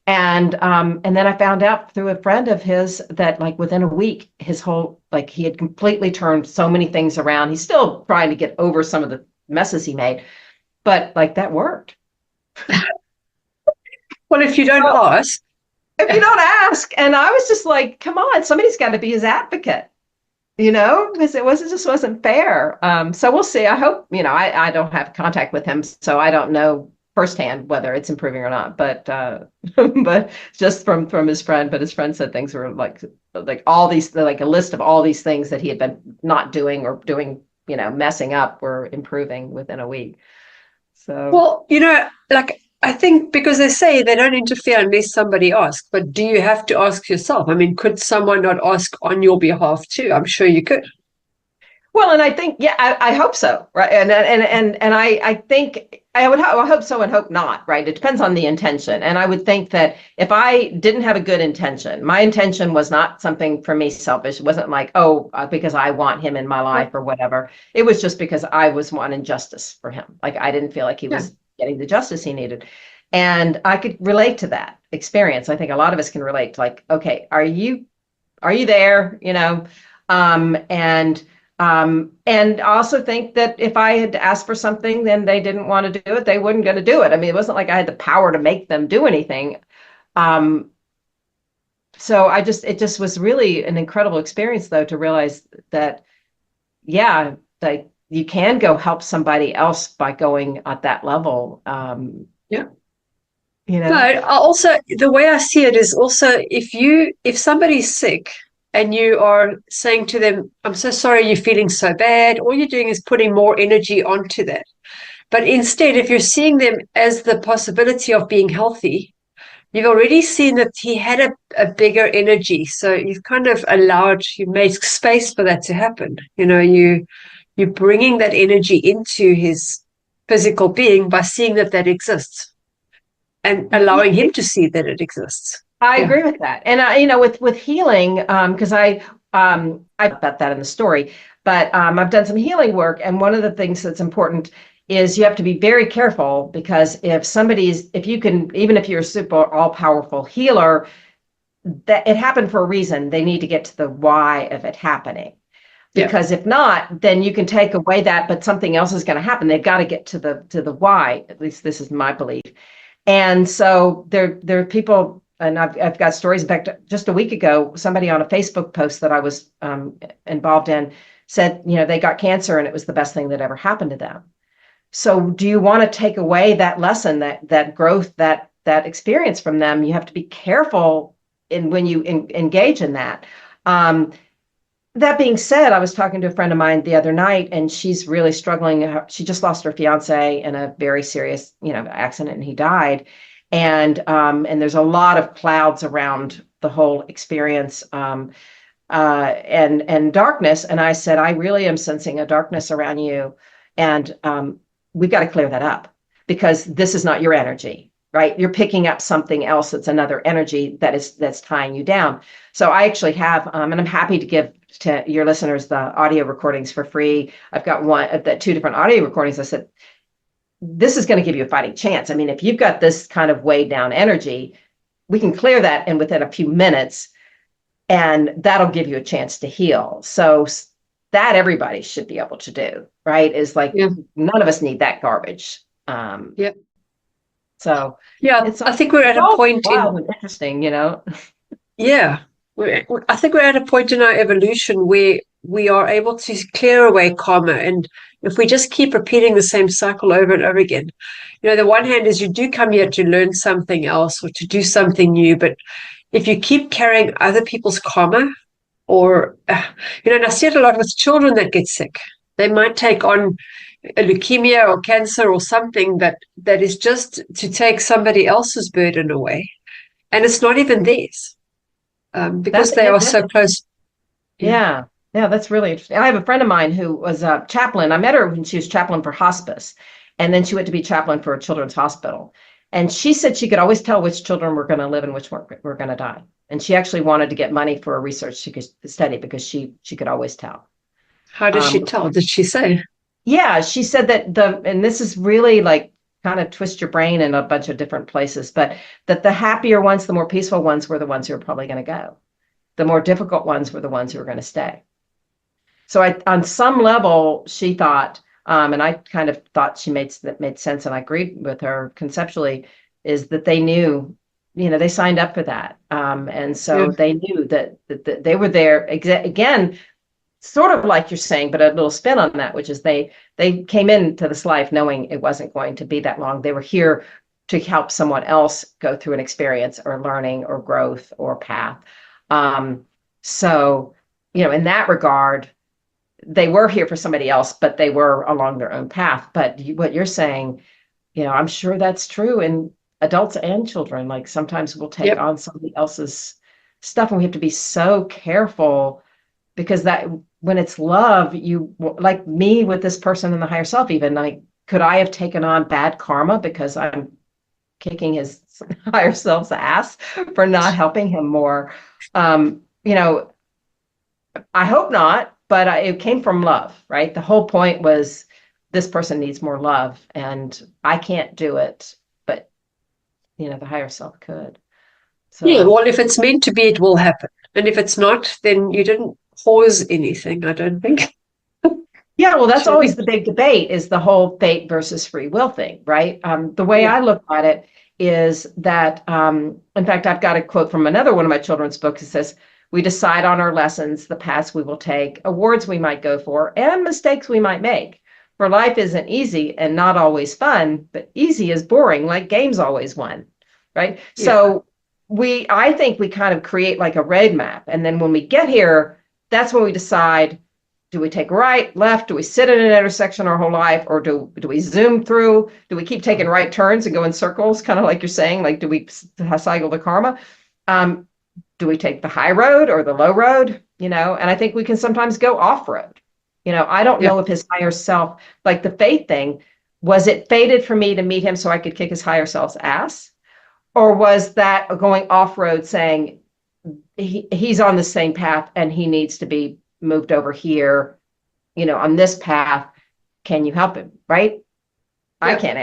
And then I found out through a friend of his that like within a week, his whole, like he had completely turned so many things around. He's still trying to get over some of the messes he made, but like that worked. Well, if you don't ask. If you don't ask. And I was just like, come on, somebody's got to be his advocate, because it wasn't fair. So we'll see. I hope, I don't have contact with him, so I don't know firsthand whether it's improving or not, but but just from his friend. But his friend said things were like all these, like a list of all these things that he had been not doing or doing, messing up were improving within a week. So well, like I think because they say they don't interfere unless somebody asks, but do you have to ask yourself? I mean, could someone not ask on your behalf too? I'm sure you could. Well, and I think, I hope so, right? And I think I hope so and hope not, right? It depends on the intention. And I would think that if I didn't have a good intention, my intention was not something for me selfish. It wasn't like, because I want him in my life or whatever. It was just because I was wanting justice for him. Like I didn't feel like he was getting the justice he needed. And I could relate to that experience. I think a lot of us can relate to like, okay, are you there? And also think that if I had asked for something, then they didn't want to do it, they weren't going to do it. I mean, it wasn't like I had the power to make them do anything. So it just was really an incredible experience, though, to realize that, like you can go help somebody else by going at that level. But also the way I see it is also if somebody's sick and you are saying to them, I'm so sorry you're feeling so bad, all you're doing is putting more energy onto that. But instead, if you're seeing them as the possibility of being healthy, you've already seen that he had a bigger energy. So you've kind of you made space for that to happen. You're bringing that energy into his physical being by seeing that exists and allowing him to see that it exists. I agree with that. And with healing, because I about that in the story, but I've done some healing work. And one of the things that's important is you have to be very careful, because if you can, even if you're a super all powerful healer, that it happened for a reason. They need to get to the why of it happening. Because if not, then you can take away that, but something else is going to happen. They've got to get to the why. At least this is my belief. And so there are people, and I've got stories. In fact, just a week ago, somebody on a Facebook post that I was involved in said, they got cancer and it was the best thing that ever happened to them. So do you want to take away that lesson, that growth, that experience from them? You have to be careful when you engage in that. That being said, I was talking to a friend of mine the other night, and she's really struggling. She just lost her fiance in a very serious, accident, and he died. And there's a lot of clouds around the whole experience, and darkness. And I said, I really am sensing a darkness around you, and we've got to clear that up, because this is not your energy, right? You're picking up something else that's another energy that's tying you down. So I actually have, and I'm happy to give to your listeners the audio recordings for free. I've got two different audio recordings. I said, this is going to give you a fighting chance. I mean, if you've got this kind of weighed down energy, we can clear that within a few minutes, and that'll give you a chance to heal. So that everybody should be able to do, right? Is like, none of us need that garbage. So I think we're at a point interesting, Yeah. I think we're at a point in our evolution where we are able to clear away karma. And if we just keep repeating the same cycle over and over again, the one hand is you do come here to learn something else or to do something new. But if you keep carrying other people's karma, or, and I see it a lot with children that get sick. They might take on a leukemia or cancer or something that is just to take somebody else's burden away. And it's not even theirs because they are so close. Yeah. Yeah, that's really interesting. I have a friend of mine who was a chaplain. I met her when she was chaplain for hospice, and then she went to be chaplain for a children's hospital. And she said she could always tell which children were going to live and which were going to die. And she actually wanted to get money for a research she could study because she could always tell. How does she tell? Did she say? Yeah, she said that and this is really like kind of twist your brain in a bunch of different places, but that the happier ones, the more peaceful ones were the ones who were probably going to go. The more difficult ones were the ones who were going to stay. So on some level, she thought, and I kind of thought that made sense, and I agreed with her conceptually, is that they knew, they signed up for that. And so they knew that they were there again, sort of like you're saying, but a little spin on that, which is they came into this life knowing it wasn't going to be that long. They were here to help someone else go through an experience or learning or growth or path. So, in that regard, they were here for somebody else, but they were along their own path. But what you're saying, I'm sure that's true in adults and children. Like sometimes we'll take on somebody else's stuff, and we have to be so careful because that when it's love, you like me with this person in the higher self, even like, could I have taken on bad karma because I'm kicking his higher self's ass for not helping him more? I hope not, but it came from love, right? The whole point was this person needs more love and I can't do it, but the higher self could. So yeah, well, if it's meant to be, it will happen. And if it's not, then you didn't cause anything, I don't think. yeah, well, that's always the big debate is the whole fate versus free will thing, right? The way I look at it is that, in fact, I've got a quote from another one of my children's books. It says, we decide on our lessons, the paths we will take, awards we might go for, and mistakes we might make. For life isn't easy and not always fun, but easy is boring, like games always won, right? Yeah. So I think we kind of create like a roadmap. And then when we get here, that's when we decide, do we take right, left? Do we sit in an intersection our whole life? Or do we zoom through? Do we keep taking right turns and go in circles? Kind of like you're saying, like, do we cycle the karma? Do we take the high road or the low road? And I think we can sometimes go off road. I don't know if his higher self, like the fate thing, was it fated for me to meet him so I could kick his higher self's ass? Or was that going off road saying he's on the same path and he needs to be moved over here, on this path? Can you help him? Right? Yeah. I can't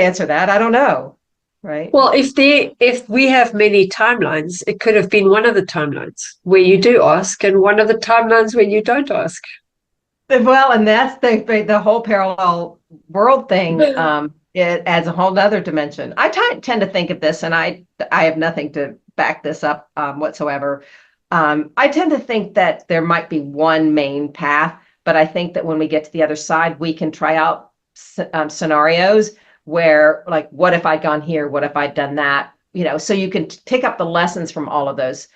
answer that. I don't know. Right. Well, if we have many timelines, it could have been one of the timelines where you do ask and one of the timelines where you don't ask. Well, and that's the whole parallel world thing. It adds a whole other dimension. I tend to think of this, and I have nothing to back this up whatsoever. I tend to think that there might be one main path, but I think that when we get to the other side, we can try out scenarios where, like, what if I'd gone here? What if I'd done that? So you can pick up the lessons from all of those.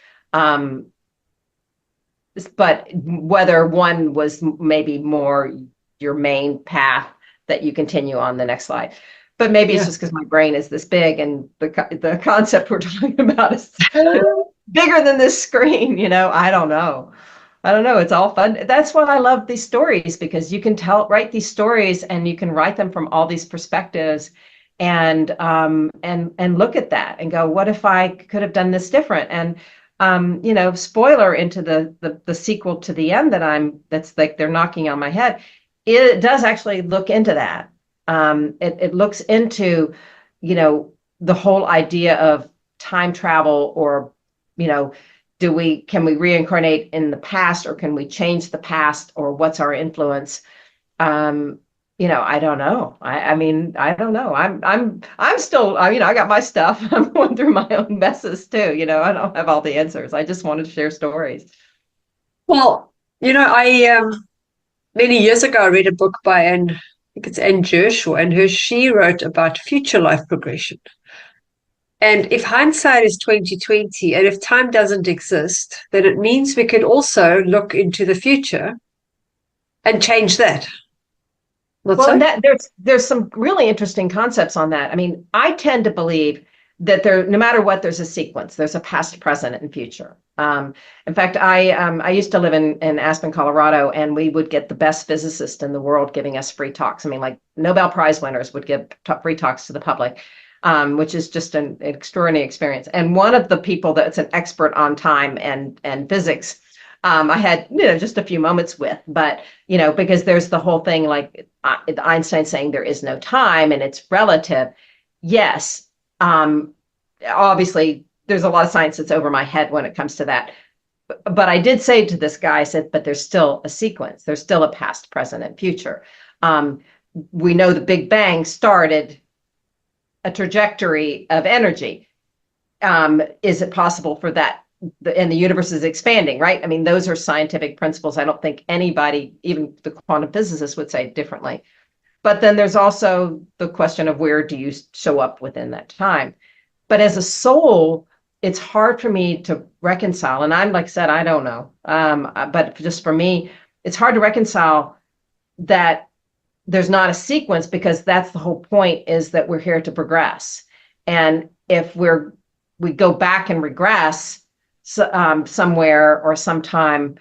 But whether one was maybe more your main path that you continue on the next slide. But maybe it's just because my brain is this big and the concept we're talking about is bigger than this screen, I don't know. It's all fun. That's why I love these stories, because you can write these stories and you can write them from all these perspectives and look at that and go, what if I could have done this different? And spoiler into the sequel to the end that's like they're knocking on my head. It does actually look into that. It looks into, the whole idea of time travel, or, can we reincarnate in the past, or can we change the past, or what's our influence? I don't know. I mean, I don't know. I'm still, I got my stuff. I'm going through my own messes too. I don't have all the answers. I just wanted to share stories. Well, I many years ago I read a book by I think it's Anne Gershaw, and she wrote about future life progression. And if hindsight is 2020, and if time doesn't exist, then it means we can also look into the future and change that. Not Well, and so? that there's some really interesting concepts on that. I mean, I tend to believe that no matter what, there's a sequence. There's a past, present, and future. In fact, I used to live in Aspen, Colorado, and we would get the best physicists in the world giving us free talks. I mean, like Nobel Prize winners would give free talks to the public, which is just an extraordinary experience. And one of the people that's an expert on time and physics, I had just a few moments with, but because there's the whole thing like Einstein saying there is no time and it's relative. Yes, obviously there's a lot of science that's over my head when it comes to that. But I did say to this guy, I said, but there's still a sequence. There's still a past, present, and future. We know the Big Bang started a trajectory of energy. Is it possible for that? And the universe is expanding, right? I mean, those are scientific principles. I don't think anybody, even the quantum physicists, would say differently. But then there's also the question of where do you show up within that time? But as a soul, it's hard for me to reconcile. And I'm like I said, I don't know. But just for me, it's hard to reconcile that there's not a sequence, because that's the whole point, is that we're here to progress. And if we go back and regress somewhere or sometime,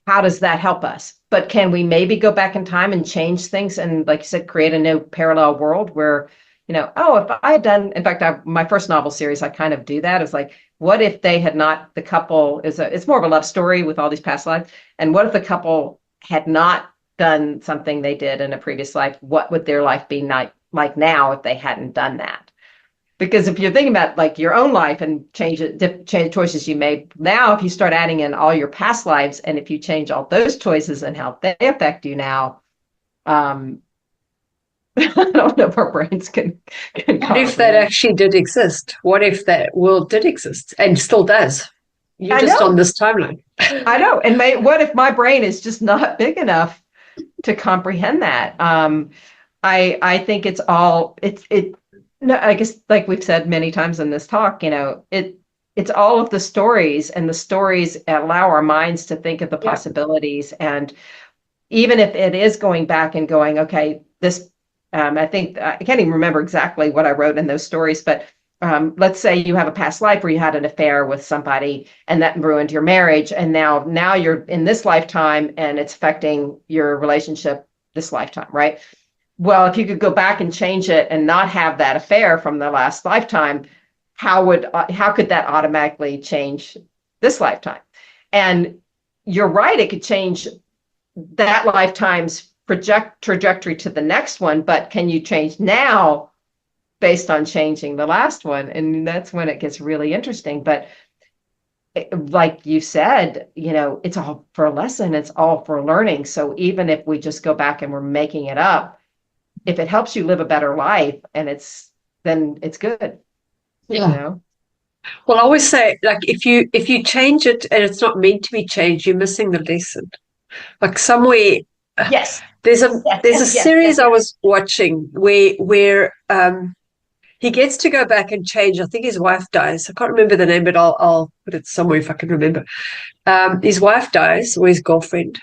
how does that help us? But can we maybe go back in time and change things and, like you said, create a new parallel world where, if I had done, in fact, my first novel series, I kind of do that. It's like, what if they had not, the couple it's more of a love story with all these past lives. And what if the couple had not done something they did in a previous life? What would their life be like now if they hadn't done that? Because if you're thinking about like your own life and change choices you made now, if you start adding in all your past lives, and if you change all those choices and how they affect you now, I don't know if our brains can What if that actually did exist? What if that world did exist and still does? You're just on this timeline. I know. And what if my brain is just not big enough to comprehend that? I think it's all no, I guess, like we've said many times in this talk, it's all of the stories, and the stories allow our minds to think of the possibilities. And even if it is going back and going, okay, this, I think, I can't even remember exactly what I wrote in those stories, but let's say you have a past life where you had an affair with somebody and that ruined your marriage. And now you're in this lifetime and it's affecting your relationship this lifetime, right? Well, if you could go back and change it and not have that affair from the last lifetime, how could that automatically change this lifetime? And you're right, it could change that lifetime's trajectory to the next one, but can you change now based on changing the last one? And that's when it gets really interesting. But like you said, it's all for a lesson, it's all for learning. So even if we just go back and we're making it up, if it helps you live a better life, and then it's good. Well, I always say, like, if you change it and it's not meant to be changed, you're missing the lesson. Like somewhere, yes, there's a series I was watching where he gets to go back and change. I think his wife dies. I can't remember the name, but I'll put it somewhere if I can remember. His wife dies, or his girlfriend,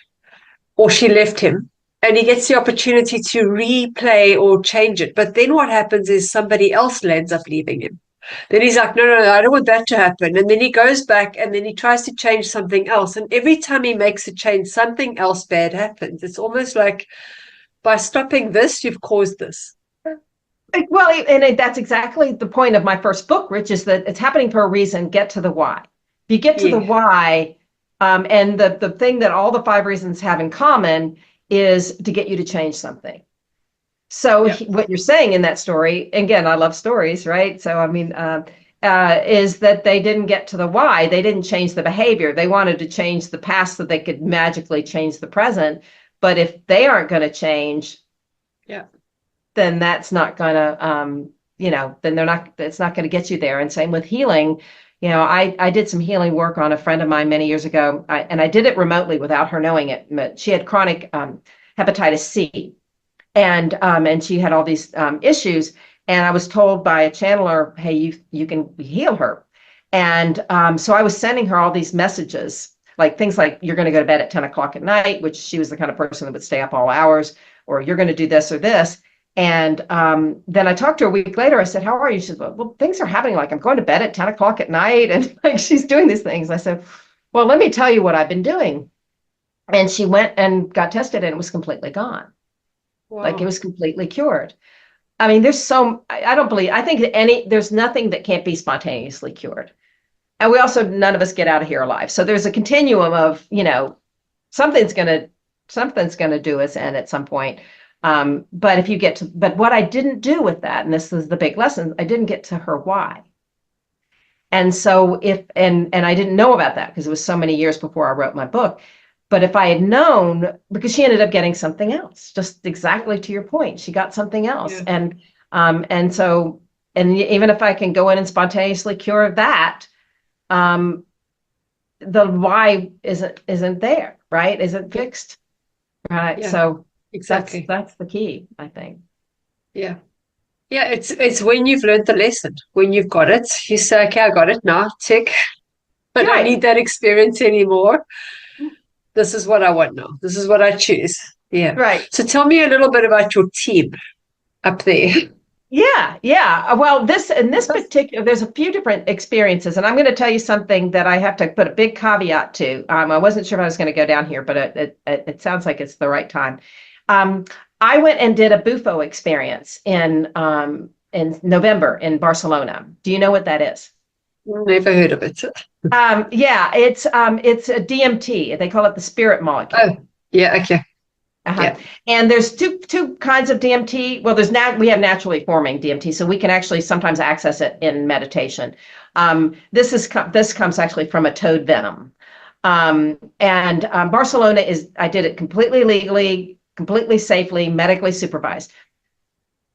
or she left him. And he gets the opportunity to replay or change it. But then what happens is somebody else lands up leaving him. Then he's like, no, I don't want that to happen. And then he goes back and then he tries to change something else. And every time he makes a change, something else bad happens. It's almost like, by stopping this, you've caused this. Well, and that's exactly the point of my first book, Rich, is that it's happening for a reason. Get to the why. If you get to the why, and the thing that all the 5 reasons have in common is to get you to change something. So what you're saying in that story, again, I love stories, right? So, I mean, is that they didn't get to the why. They didn't change the behavior. They wanted to change the past so they could magically change the present. But if they aren't going to change, Yeah. then that's not going to, then it's not going to get you there. And same with healing. I did some healing work on a friend of mine many years ago, and I did it remotely without her knowing it. But she had chronic hepatitis C, and she had all these issues. And I was told by a channeler, hey, you can heal her. And so I was sending her all these messages, like things like, you're going to go to bed at 10 o'clock at night, which she was the kind of person that would stay up all hours, or you're going to do this or this. And then I talked to her a week later. I said, how are you? She said, well, things are happening. Like, I'm going to bed at 10 o'clock at night. And like, she's doing these things. I said, well, let me tell you what I've been doing. And she went and got tested, and it was completely gone. Wow. Like, it was completely cured. I mean, I think there's nothing that can't be spontaneously cured. And none of us get out of here alive. So there's a continuum of, something's going to do us in at some point. But what I didn't do with that, and this is the big lesson, I didn't get to her why. And so and I didn't know about that because it was so many years before I wrote my book. But if I had known, because she ended up getting something else, just exactly to your point, she got something else. Yeah. And even if I can go in and spontaneously cure that, the why isn't there, right? Isn't fixed, right? Yeah, so exactly. That's the key, I think. Yeah. Yeah, it's when you've learned the lesson, when you've got it, you say, okay, I got it now, tick. I don't need that experience anymore. This is what I want now. This is what I choose. Yeah. Right. So tell me a little bit about your team up there. Yeah. Well, particular, there's a few different experiences, and I'm going to tell you something that I have to put a big caveat to. I wasn't sure if I was going to go down here, but it sounds like it's the right time. I went and did a Bufo experience in November in Barcelona. Do you know what that is? Never heard of it. Yeah, it's a DMT. They call it the spirit molecule. Oh, yeah, okay. Uh-huh. Yeah. And there's two kinds of DMT. Well, we have naturally forming DMT, so we can actually sometimes access it in meditation. This comes actually from a toad venom. Barcelona I did it completely legally, completely safely, medically supervised.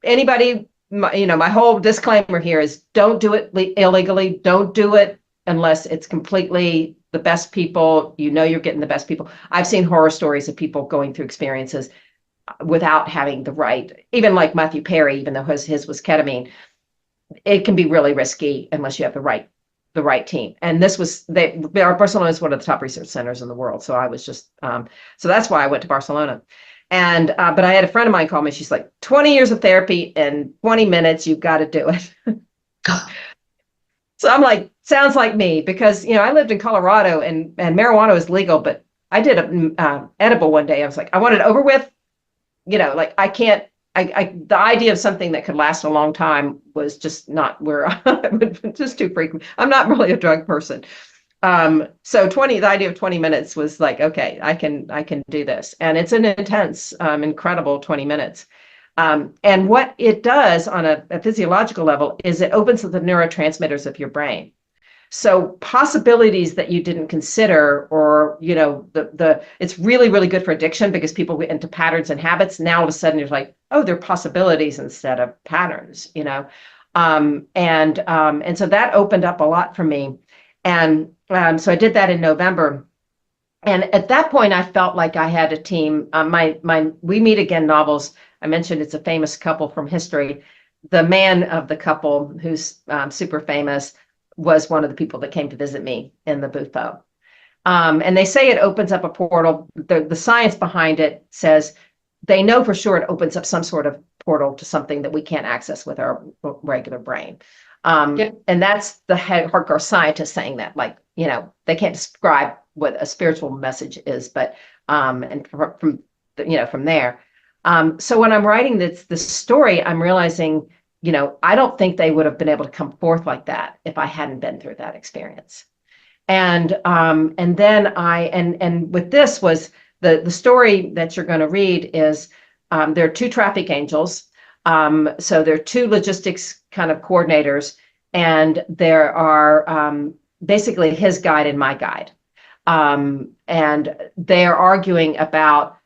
Anybody, my whole disclaimer here is don't do it illegally. Don't do it unless it's completely the best people, you're getting the best people. I've seen horror stories of people going through experiences without having the right, even like Matthew Perry, even though his was ketamine, it can be really risky unless you have the right team. And Barcelona is one of the top research centers in the world. So I was just, so that's why I went to Barcelona. And, but I had a friend of mine call me. She's like, 20 years of therapy in 20 minutes, you've got to do it. So I'm like, sounds like me, because, I lived in Colorado and marijuana was legal, but I did an edible one day. I was like, I want it over with, like I can't, the idea of something that could last a long time was just not where I would, just too frequent. I'm not really a drug person. So the idea of 20 minutes was like, okay, I can do this. And it's an intense, incredible 20 minutes. And what it does on a physiological level is it opens the neurotransmitters of your brain. So possibilities that you didn't consider, or, it's really, really good for addiction because people get into patterns and habits. Now all of a sudden you're like, oh, they're possibilities instead of patterns, and so that opened up a lot for me. And so I did that in November. And at that point, I felt like I had a team. My We Meet Again novels, I mentioned it's a famous couple from history. The man of the couple, who's super famous, was one of the people that came to visit me in the Bufo. And they say it opens up a portal. The science behind it says they know for sure it opens up some sort of portal to something that we can't access with our regular brain. And that's the hardcore scientist saying that, like, they can't describe what a spiritual message is, but and from there. So when I'm writing this story, I'm realizing, I don't think they would have been able to come forth like that if I hadn't been through that experience. And then with this was the story that you're going to read is there are two traffic angels. So there are two logistics kind of coordinators, and there are basically his guide and my guide. And they are arguing about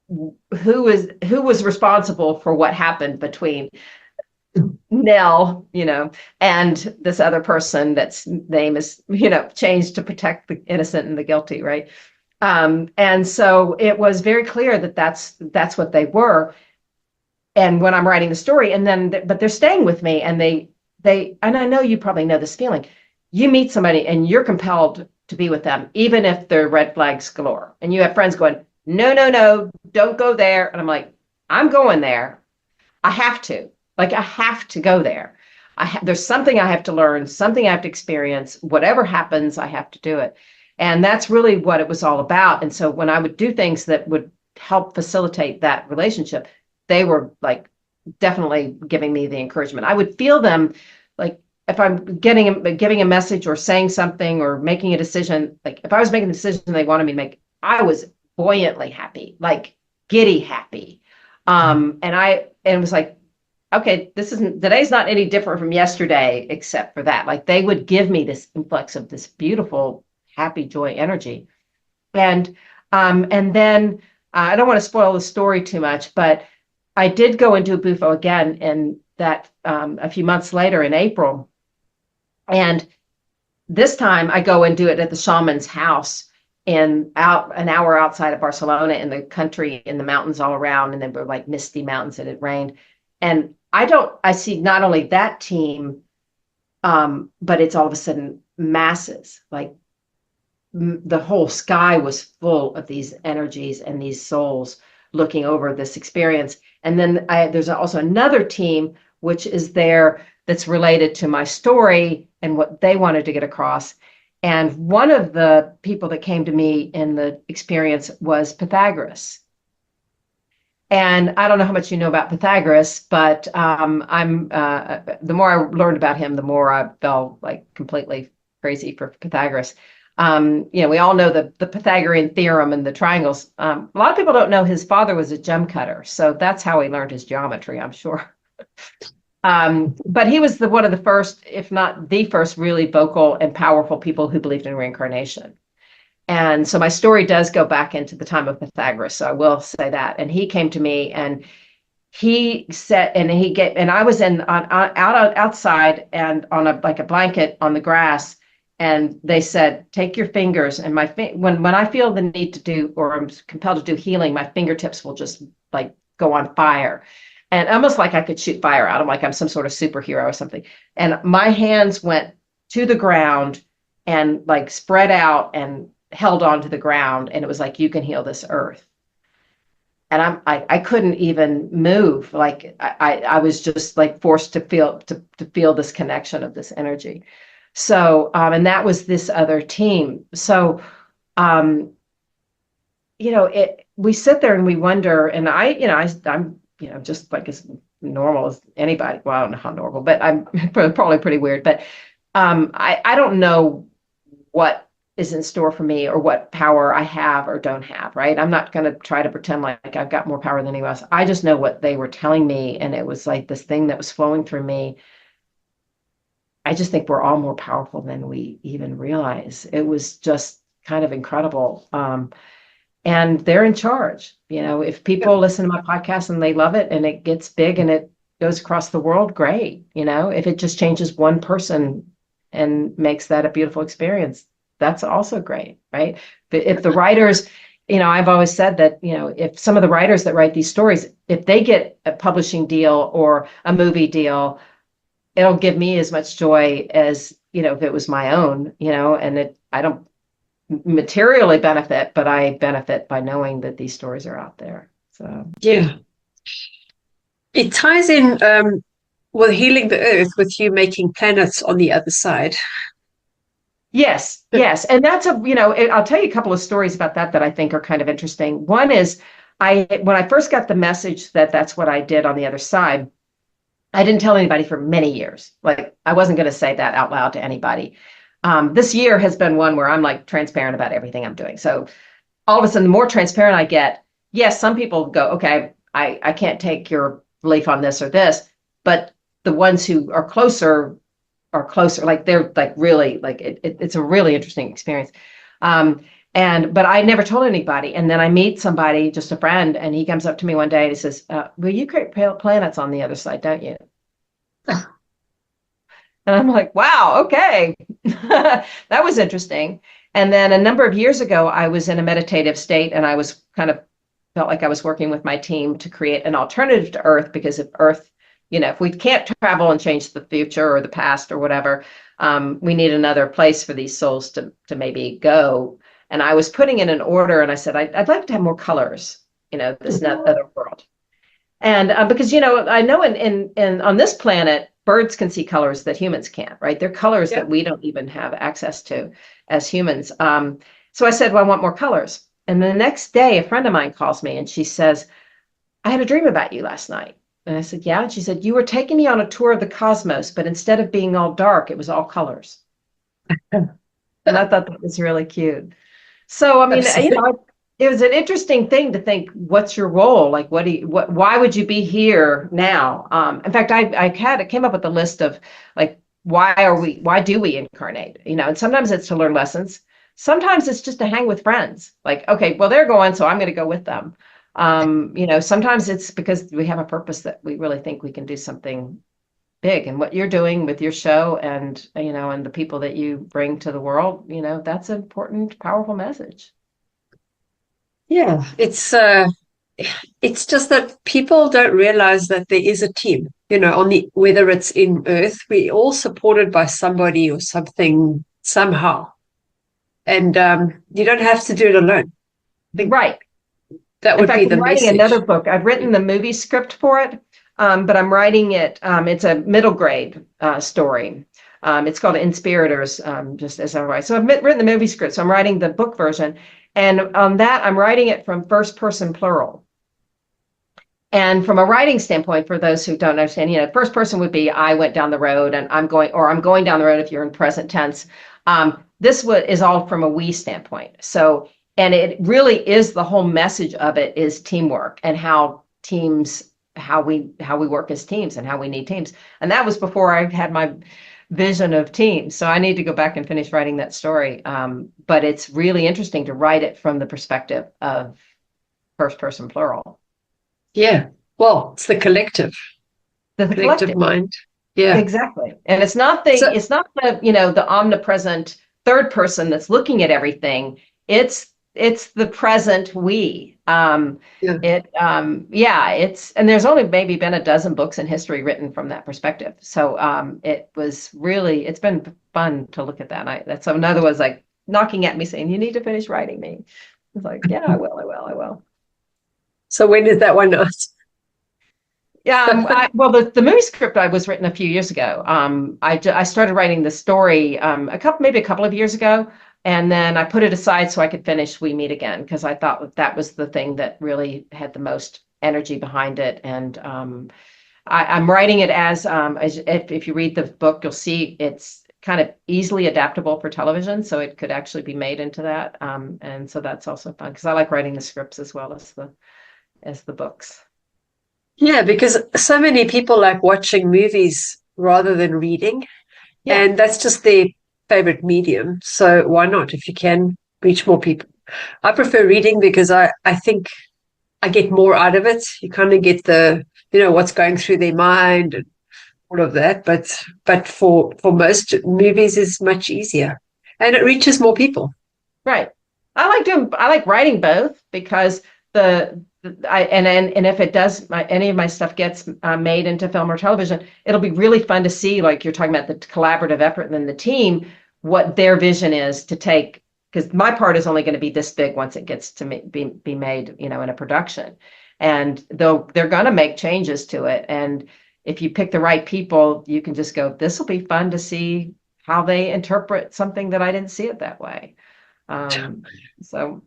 who was responsible for what happened between Nell, and this other person that's name is, changed to protect the innocent and the guilty, right? And so it was very clear that that's what they were. And when I'm writing the story, and then, but they're staying with me, and and I know you probably know this feeling. You meet somebody and you're compelled to be with them, even if they're red flags galore. And you have friends going, no, no, no, don't go there. And I'm like, I'm going there. I have to. Like, I have to go there. There's something I have to learn, something I have to experience. Whatever happens, I have to do it. And that's really what it was all about. And so when I would do things that would help facilitate that relationship, they were like definitely giving me the encouragement. I would feel them, like if I'm giving a message or saying something or making a decision, like if I was making a decision they wanted me to make, I was buoyantly happy, like giddy happy. And it was like, okay, today's not any different from yesterday, except for that. Like they would give me this influx of this beautiful, happy, joy energy. And then I don't want to spoil the story too much, but I did go into a bufo again in that a few months later in April. And this time I go and do it at the shaman's house an hour outside of Barcelona, in the country, in the mountains all around. And then were like misty mountains and it rained. And I see not only that team, but it's all of a sudden masses, like the whole sky was full of these energies and these souls looking over this experience. And then there's also another team, which is there, that's related to my story and what they wanted to get across. And one of the people that came to me in the experience was Pythagoras. And I don't know how much you know about Pythagoras, but the more I learned about him, the more I fell like completely crazy for Pythagoras. We all know the Pythagorean theorem and the triangles. A lot of people don't know his father was a gem cutter, so that's how he learned his geometry, I'm sure. But he was one of the first, if not the first, really vocal and powerful people who believed in reincarnation. And so my story does go back into the time of Pythagoras, so I will say that. And he came to me and he said, and I was outside and on a blanket on the grass. And they said, take your fingers, and when I feel the need to do, or I'm compelled to do healing, my fingertips will just like go on fire. And almost like I could shoot fire out. I'm like I'm some sort of superhero or something. And my hands went to the ground and like spread out and held onto the ground. And it was like, you can heal this earth. And I couldn't even move. Like I was just like forced to feel this connection of this energy. So, and that was this other team. So, we sit there and we wonder, and I'm, just like as normal as anybody. Well, I don't know how normal, but I'm probably pretty weird, but, I don't know what is in store for me or what power I have or don't have, right? I'm not going to try to pretend like I've got more power than anyone else. I just know what they were telling me. And it was like this thing that was flowing through me. I just think we're all more powerful than we even realize. It was just kind of incredible. And they're in charge. If people listen to my podcast and they love it and it gets big and it goes across the world, great. If it just changes one person and makes that a beautiful experience, that's also great, right? But if the writers, I've always said that, if some of the writers that write these stories, if they get a publishing deal or a movie deal, it'll give me as much joy as, if it was my own, and I don't materially benefit, but I benefit by knowing that these stories are out there. So, yeah. It ties in with healing the earth with you making planets on the other side. Yes. And that's I'll tell you a couple of stories about that I think are kind of interesting. One is when I first got the message that that's what I did on the other side, I didn't tell anybody for many years. Like I wasn't going to say that out loud to anybody. This year has been one where I'm like transparent about everything I'm doing. So all of a sudden, the more transparent I get, yes, some people go, okay, I can't take your belief on this or this, but the ones who are closer, like they're like really like it's a really interesting experience. And But I never told anybody. And then I meet somebody, just a friend, and he comes up to me one day and he says, well, you create planets on the other side, don't you? And I'm like, wow, okay. That was interesting. And then a number of years ago, I was in a meditative state, and I was kind of felt like I was working with my team to create an alternative to Earth, because if Earth, if we can't travel and change the future or the past or whatever, we need another place for these souls to maybe go. And I was putting in an order, and I said, I'd like to have more colors, this other world. And because, I know in on this planet, birds can see colors that humans can't, right? They're colors that we don't even have access to as humans. So I said, well, I want more colors. And the next day, a friend of mine calls me and she says, I had a dream about you last night. And I said, yeah. And she said, you were taking me on a tour of the cosmos, but instead of being all dark, it was all colors. And I thought that was really cute. So, I mean, it was an interesting thing to think, what's your role? Like, why would you be here now? In fact, I came up with a list of like, why do we incarnate? And sometimes it's to learn lessons. Sometimes it's just to hang with friends. Like, okay, well, they're going, so I'm going to go with them. Sometimes it's because we have a purpose that we really think we can do something big. And what you're doing with your show and, and the people that you bring to the world, that's an important, powerful message. Yeah, it's just that people don't realize that there is a team, whether it's in Earth, we're all supported by somebody or something somehow. And you don't have to do it alone. Right. That would be the message. I'm writing another book. I've written the movie script for it, but I'm writing it. It's a middle grade story. It's called Inspirators, just as I write. So I've written the movie script, so I'm writing the book version. And on that, I'm writing it from first person plural. And from a writing standpoint, for those who don't understand, first person would be I went down the road and I'm going down the road if you're in present tense. This is all from a we standpoint. So, and it really is, the whole message of it is teamwork and how we work as teams and how we need teams. And that was before I had my vision of teams. So I need to go back and finish writing that story. But it's really interesting to write it from the perspective of first person plural. Yeah. Well, it's the collective. The collective mind. Yeah. Exactly. And it's not the omnipresent third person that's looking at everything. It's the present we. And there's only maybe been a dozen books in history written from that perspective. So it's been fun to look at that. So another was like knocking at me saying, you need to finish writing me. It's like, yeah, I will. So when did that one out? Yeah, the movie script was written a few years ago. I started writing the story a couple of years ago, and then I put it aside so I could finish We Meet Again, because I thought that was the thing that really had the most energy behind it. And I'm writing it as if you read the book, you'll see it's kind of easily adaptable for television, so it could actually be made into that. And so that's also fun, because I like writing the scripts as well as the books. Yeah, because so many people like watching movies rather than reading, and that's just their favorite medium. So why not, if you can reach more people? I prefer reading because I think I get more out of it. You kind of get the, what's going through their mind and all of that. But for most, movies is much easier and it reaches more people. Right. I like writing both, because if it does, any of my stuff gets made into film or television, it'll be really fun to see, like you're talking about, the collaborative effort and then the team, what their vision is to take, because my part is only going to be this big once it gets to be made, in a production, and they're going to make changes to it. And if you pick the right people, you can just go, this will be fun to see how they interpret something that I didn't see it that way. So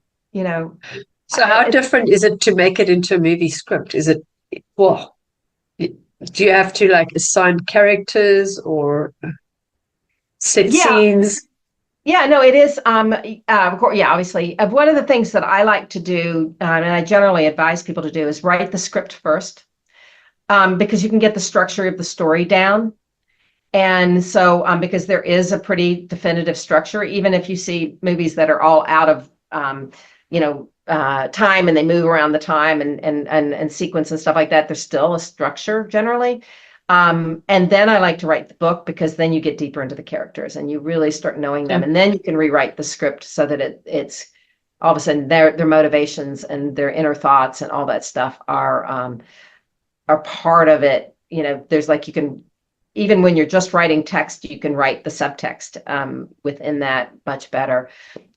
how different is it to make it into a movie script? Is it, do you have to like assign characters or set scenes? Yeah, no, it is. Of course, obviously. One of the things that I like to do, and I generally advise people to do, is write the script first, because you can get the structure of the story down. And so, because there is a pretty definitive structure, even if you see movies that are all out of time, and they move around the time and sequence and stuff like that. There's still a structure generally. And then I like to write the book, because then you get deeper into the characters and you really start knowing them. And then you can rewrite the script so that it's all of a sudden their motivations and their inner thoughts and all that stuff are part of it. There's like, you can, even when you're just writing text, you can write the subtext within that much better.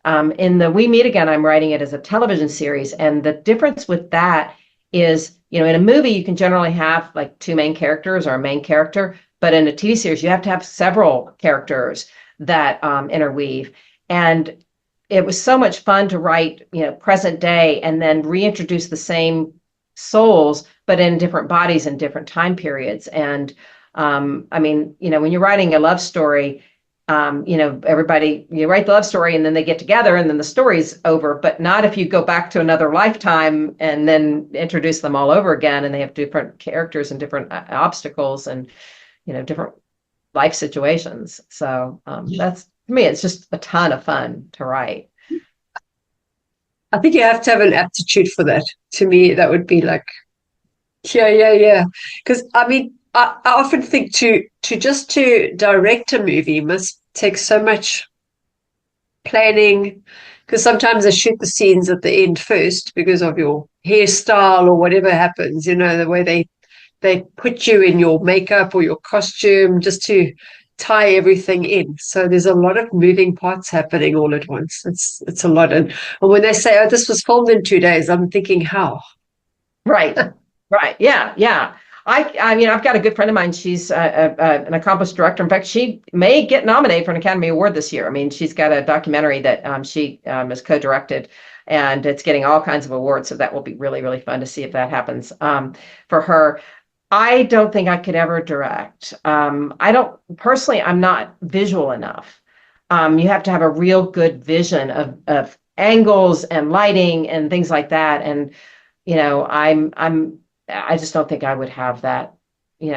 In the We Meet Again, I'm writing it as a television series. And the difference with that is, in a movie, you can generally have like two main characters or a main character, but in a TV series, you have to have several characters that interweave. And it was so much fun to write, present day, and then reintroduce the same souls, but in different bodies and different time periods. And when you're writing a love story, everybody, you write the love story and then they get together and then the story's over, but not if you go back to another lifetime and then introduce them all over again, and they have different characters and different obstacles and, different life situations. So that's, to me, it's just a ton of fun to write. I think you have to have an aptitude for that. To me, that would be like, yeah. Because I often think to direct a movie must take so much planning, because sometimes I shoot the scenes at the end first because of your hairstyle or whatever happens, the way they put you in your makeup or your costume just to tie everything in. So there's a lot of moving parts happening all at once. It's a lot. And when they say, oh, this was filmed in 2 days, I'm thinking, how? Right. Yeah. I've got a good friend of mine. She's an accomplished director. In fact, she may get nominated for an Academy Award this year. She's got a documentary that she has co-directed, and it's getting all kinds of awards. So that will be really, really fun to see if that happens for her. I don't think I could ever direct. I'm not visual enough. You have to have a real good vision of angles and lighting and things like that. And, I just don't think I would have that.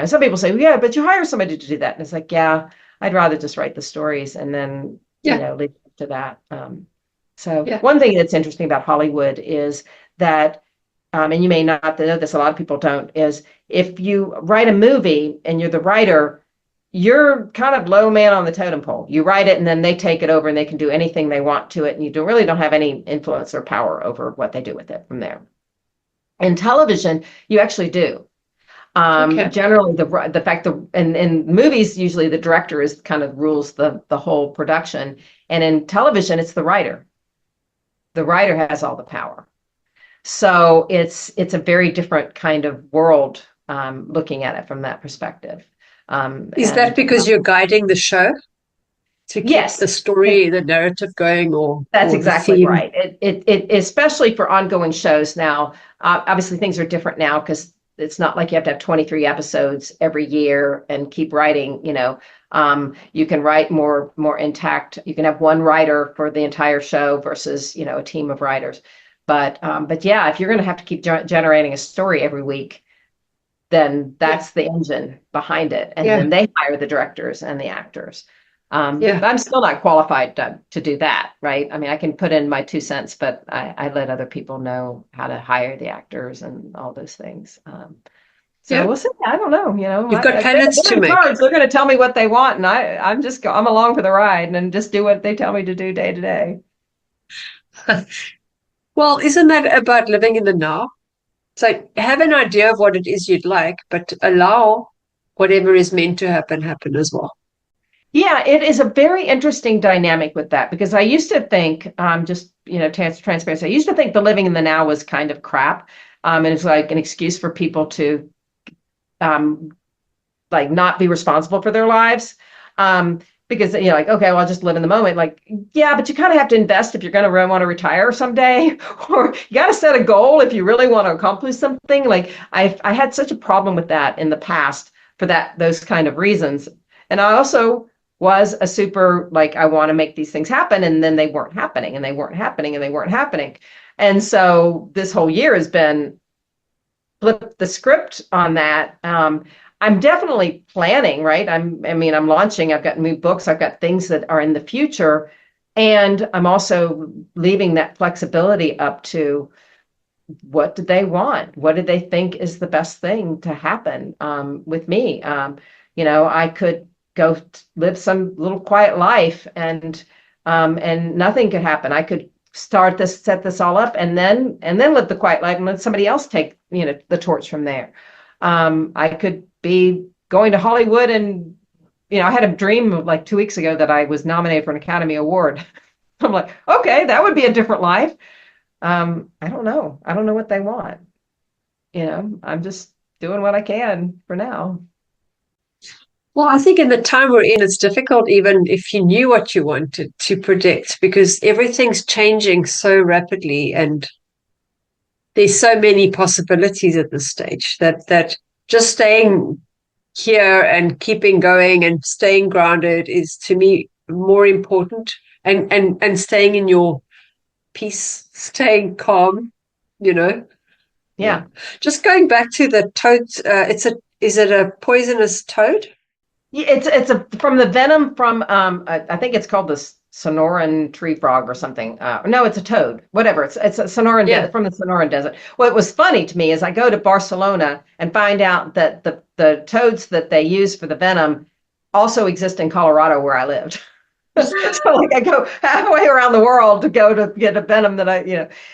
Some people say, well, yeah, but you hire somebody to do that. And it's like, yeah, I'd rather just write the stories and then, leave it to that. One thing that's interesting about Hollywood is that, and you may not know this, a lot of people don't, is if you write a movie and you're the writer, you're kind of low man on the totem pole. You write it and then they take it over and they can do anything they want to it. And you really don't have any influence or power over what they do with it from there. In television, you actually do. Generally, the fact that in movies, usually the director is kind of rules the whole production. And in television, it's the writer. The writer has all the power. So it's a very different kind of world looking at it from that perspective. Is that because you're guiding the show to keep the story, the narrative going, or that's exactly right. It especially for ongoing shows now. Obviously, things are different now because it's not like you have to have 23 episodes every year and keep writing. You can write more intact. You can have one writer for the entire show versus a team of writers. But yeah, if you're going to have to keep generating a story every week, then that's the engine behind it. And then they hire the directors and the actors. But I'm still not qualified to do that, right? I can put in my 2 cents, but I let other people know how to hire the actors and all those things. We'll see. I don't know. You've got pilots to make. They're going to tell me what they want, and I'm along for the ride and just do what they tell me to do day to day. Well, isn't that about living in the now? So have an idea of what it is you'd like, but allow whatever is meant to happen as well. Yeah, it is a very interesting dynamic with that, because I used to think, transparency, I used to think the living in the now was kind of crap. And it's like an excuse for people to not be responsible for their lives. Because okay, well, I'll just live in the moment. Like, yeah, but you kind of have to invest if you're going to want to retire someday, or you got to set a goal if you really want to accomplish something. Like I had such a problem with that in the past for those kind of reasons. And I also was a super, I want to make these things happen. And then they weren't happening and they weren't happening and they weren't happening. And so this whole year has been flip the script on that. I'm definitely planning, right? I'm launching, I've got new books, I've got things that are in the future. And I'm also leaving that flexibility up to what do they want? What do they think is the best thing to happen with me? I could go live some little quiet life and nothing could happen. I could set this all up and then live the quiet life and let somebody else take, the torch from there. I could be going to Hollywood and, I had a dream of like 2 weeks ago that I was nominated for an Academy Award. I'm like, okay, that would be a different life. I don't know. I don't know what they want. I'm just doing what I can for now. Well, I think in the time we're in, it's difficult, even if you knew what you wanted, to predict, because everything's changing so rapidly and there's so many possibilities at this stage that just staying here and keeping going and staying grounded is, to me, more important, and staying in your peace, staying calm, Yeah. Just going back to the toad, is it a poisonous toad? Yeah, it's from the venom from I think it's called the Sonoran tree frog or something. No, it's a toad. Whatever. It's a Sonoran from the Sonoran Desert. What was funny to me is I go to Barcelona and find out that the toads that they use for the venom also exist in Colorado where I lived. So like I go halfway around the world to go to get a venom that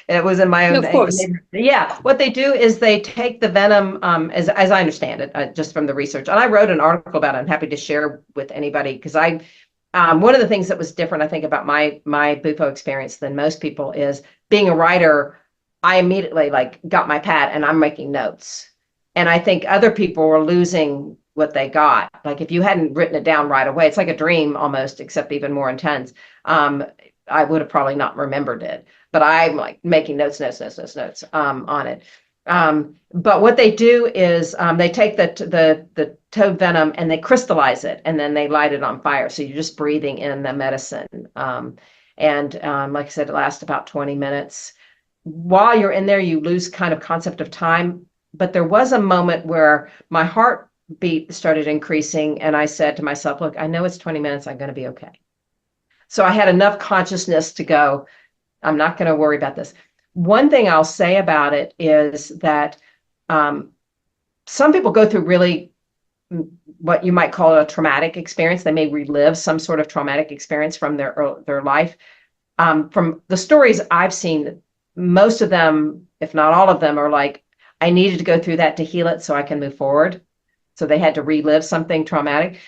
it was in my own. Of course. Yeah. What they do is they take the venom, as I understand it, just from the research. And I wrote an article about it. I'm happy to share with anybody because one of the things that was different, I think, about my Bufo experience than most people is being a writer. I immediately got my pad and I'm making notes. And I think other people were losing what they got. Like if you hadn't written it down right away, it's like a dream almost, except even more intense. I would have probably not remembered it, but I'm like making notes on it. But what they do is they take the toad venom and they crystallize it and then they light it on fire. So you're just breathing in the medicine. And like I said, it lasts about 20 minutes. While you're in there, you lose kind of concept of time. But there was a moment where my heartbeat started increasing and I said to myself, look, I know it's 20 minutes. I'm going to be okay. So I had enough consciousness to go, I'm not going to worry about this. One thing I'll say about it is that some people go through really what you might call a traumatic experience. They may relive some sort of traumatic experience from their life. From the stories I've seen, most of them, if not all of them, are like, I needed to go through that to heal it so I can move forward. So they had to relive something traumatic.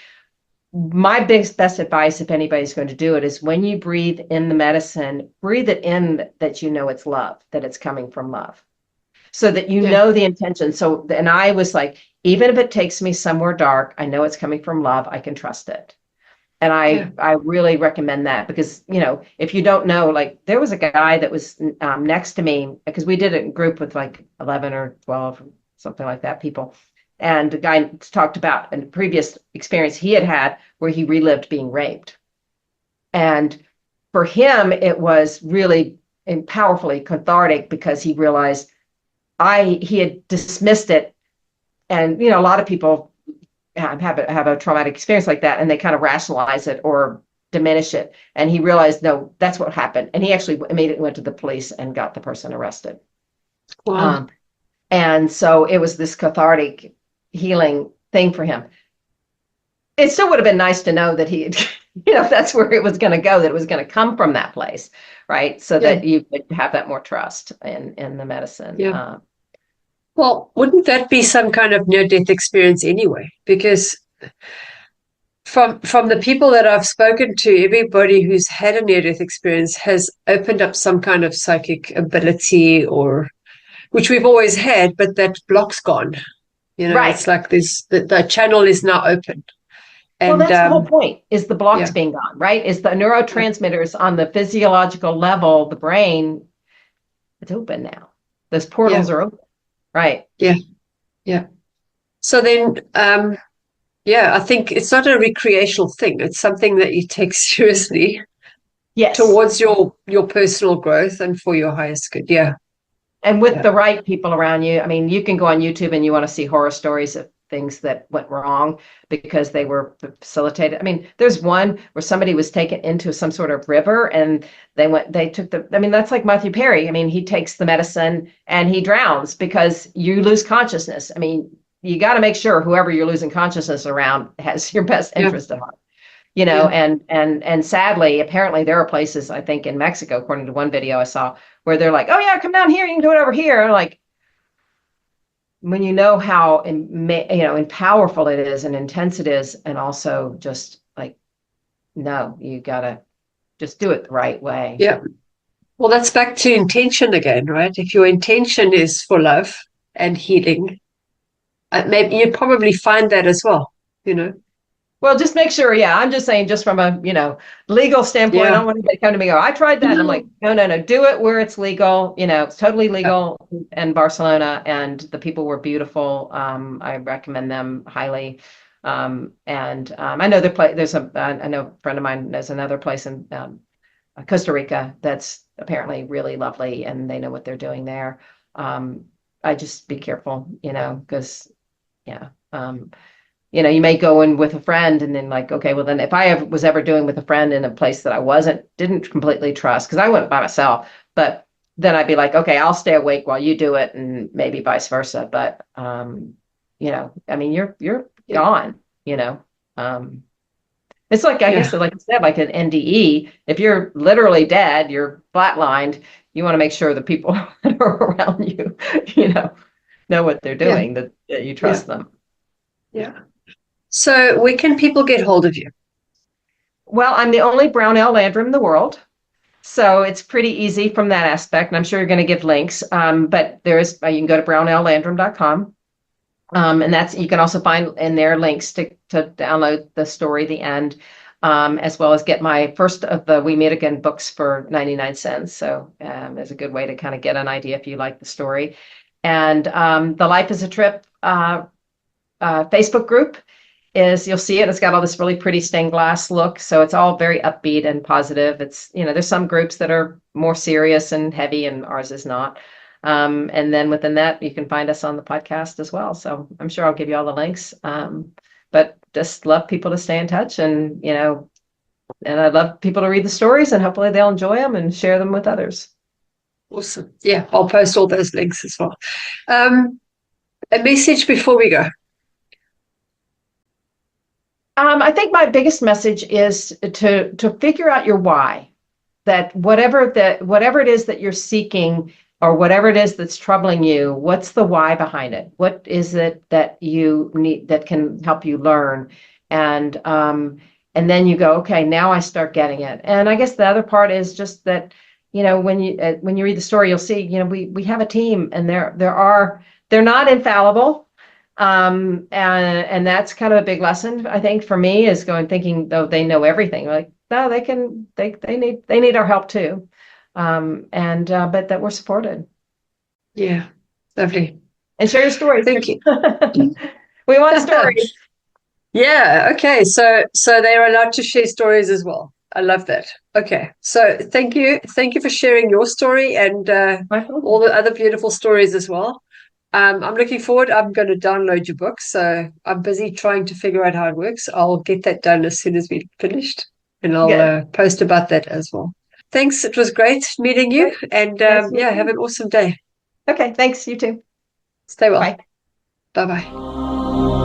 My best advice, if anybody's going to do it, is when you breathe in the medicine, breathe it in that it's love, that it's coming from love, so that you know the intention. So, and I was like, even if it takes me somewhere dark, I know it's coming from love. I can trust it. And I really recommend that because, if you don't know, like there was a guy that was next to me because we did it in group with like 11 or 12, something like that, people. And the guy talked about a previous experience he had where he relived being raped. And for him, it was really powerfully cathartic because he realized he had dismissed it. And, a lot of people have a traumatic experience like that and they kind of rationalize it or diminish it. And he realized, no, that's what happened. And he actually immediately went to the police and got the person arrested. Wow. And so it was this cathartic healing thing for him. It still would have been nice to know that he had, if that's where it was going to go, that it was going to come from that place, right? So that you could have that more trust in the medicine. Yeah. Well, wouldn't that be some kind of near-death experience anyway? Because from the people that I've spoken to, everybody who's had a near-death experience has opened up some kind of psychic ability, or which we've always had, but that block's gone. Right. It's like the channel is now open. And well, that's the whole point, is the blocks being gone, right? Is the neurotransmitters on the physiological level, the brain, it's open now. Those portals are open. Right. Yeah. Yeah. So then, I think it's not a recreational thing. It's something that you take seriously towards your personal growth and for your highest good. Yeah. And with the right people around you. I mean, you can go on YouTube and you want to see horror stories of things that went wrong because they were facilitated. I mean, there's one where somebody was taken into some sort of river and that's like Matthew Perry. I mean, he takes the medicine and he drowns because you lose consciousness. I mean, you got to make sure whoever you're losing consciousness around has your best interest at heart. And sadly, apparently there are places, I think in Mexico, according to one video I saw, where they're like, oh yeah, come down here, you can do it over here. And like, when you know how and powerful it is and intense it is, and also just like, no, you gotta just do it the right way. Yeah. Well, that's back to intention again, right? If your intention is for love and healing, maybe you'd probably find that as well, Well, just make sure. Yeah, I'm just saying, just from a legal standpoint, I don't want anybody to come to me and go, I tried that. And I'm like, no, do it where it's legal. It's totally legal in Barcelona, and the people were beautiful. I recommend them highly. I know I know a friend of mine knows another place in Costa Rica that's apparently really lovely, and they know what they're doing there. I just be careful, because you may go in with a friend and then like, okay, well then if I was ever doing with a friend in a place that I didn't completely trust, because I went by myself, but then I'd be like, okay, I'll stay awake while you do it, and maybe vice versa. But, I mean, you're gone, it's like, I guess, like I said, like an NDE, if you're literally dead, you're flatlined, you want to make sure the people that are around you, know what they're doing, that you trust them. Yeah. So where can people get hold of you? Well, I'm the only Brownell Landrum in the world, so it's pretty easy from that aspect, and I'm sure you're going to give links. But you can go to brownelllandrum.com, and you can also find in there links to download the story, the end, as well as get my first of the We Meet Again books for 99 cents. So there's a good way to kind of get an idea if you like the story. And the Life is a Trip Facebook group you'll see it. It's got all this really pretty stained glass look. So it's all very upbeat and positive. It's, there's some groups that are more serious and heavy, and ours is not. And then within that, you can find us on the podcast as well. So I'm sure I'll give you all the links. But just love people to stay in touch, and, and I love people to read the stories, and hopefully they'll enjoy them and share them with others. Awesome. Yeah, I'll post all those links as well. A message before we go. I think my biggest message is to figure out your why. That whatever it is that you're seeking, or whatever it is that's troubling you, what's the why behind it? What is it that you need that can help you learn? And then you go, okay, now I start getting it. And I guess the other part is just that, when you read the story, you'll see, we have a team, and they're not infallible. And that's kind of a big lesson, I think, for me, is thinking, though, they know everything. Like, no, they need our help too. But that we're supported. Yeah. Lovely. And share your stories. Thank you. We want stories. Yeah. Okay. So they're allowed to share stories as well. I love that. Okay. So thank you. Thank you for sharing your story, and all the other beautiful stories as well. I'm looking forward. I'm going to download your book. So I'm busy trying to figure out how it works. I'll get that done as soon as we've finished, and I'll post about that as well. Thanks. It was great meeting you. And have an awesome day. Okay. Thanks. You too. Stay well. Bye. Bye-bye.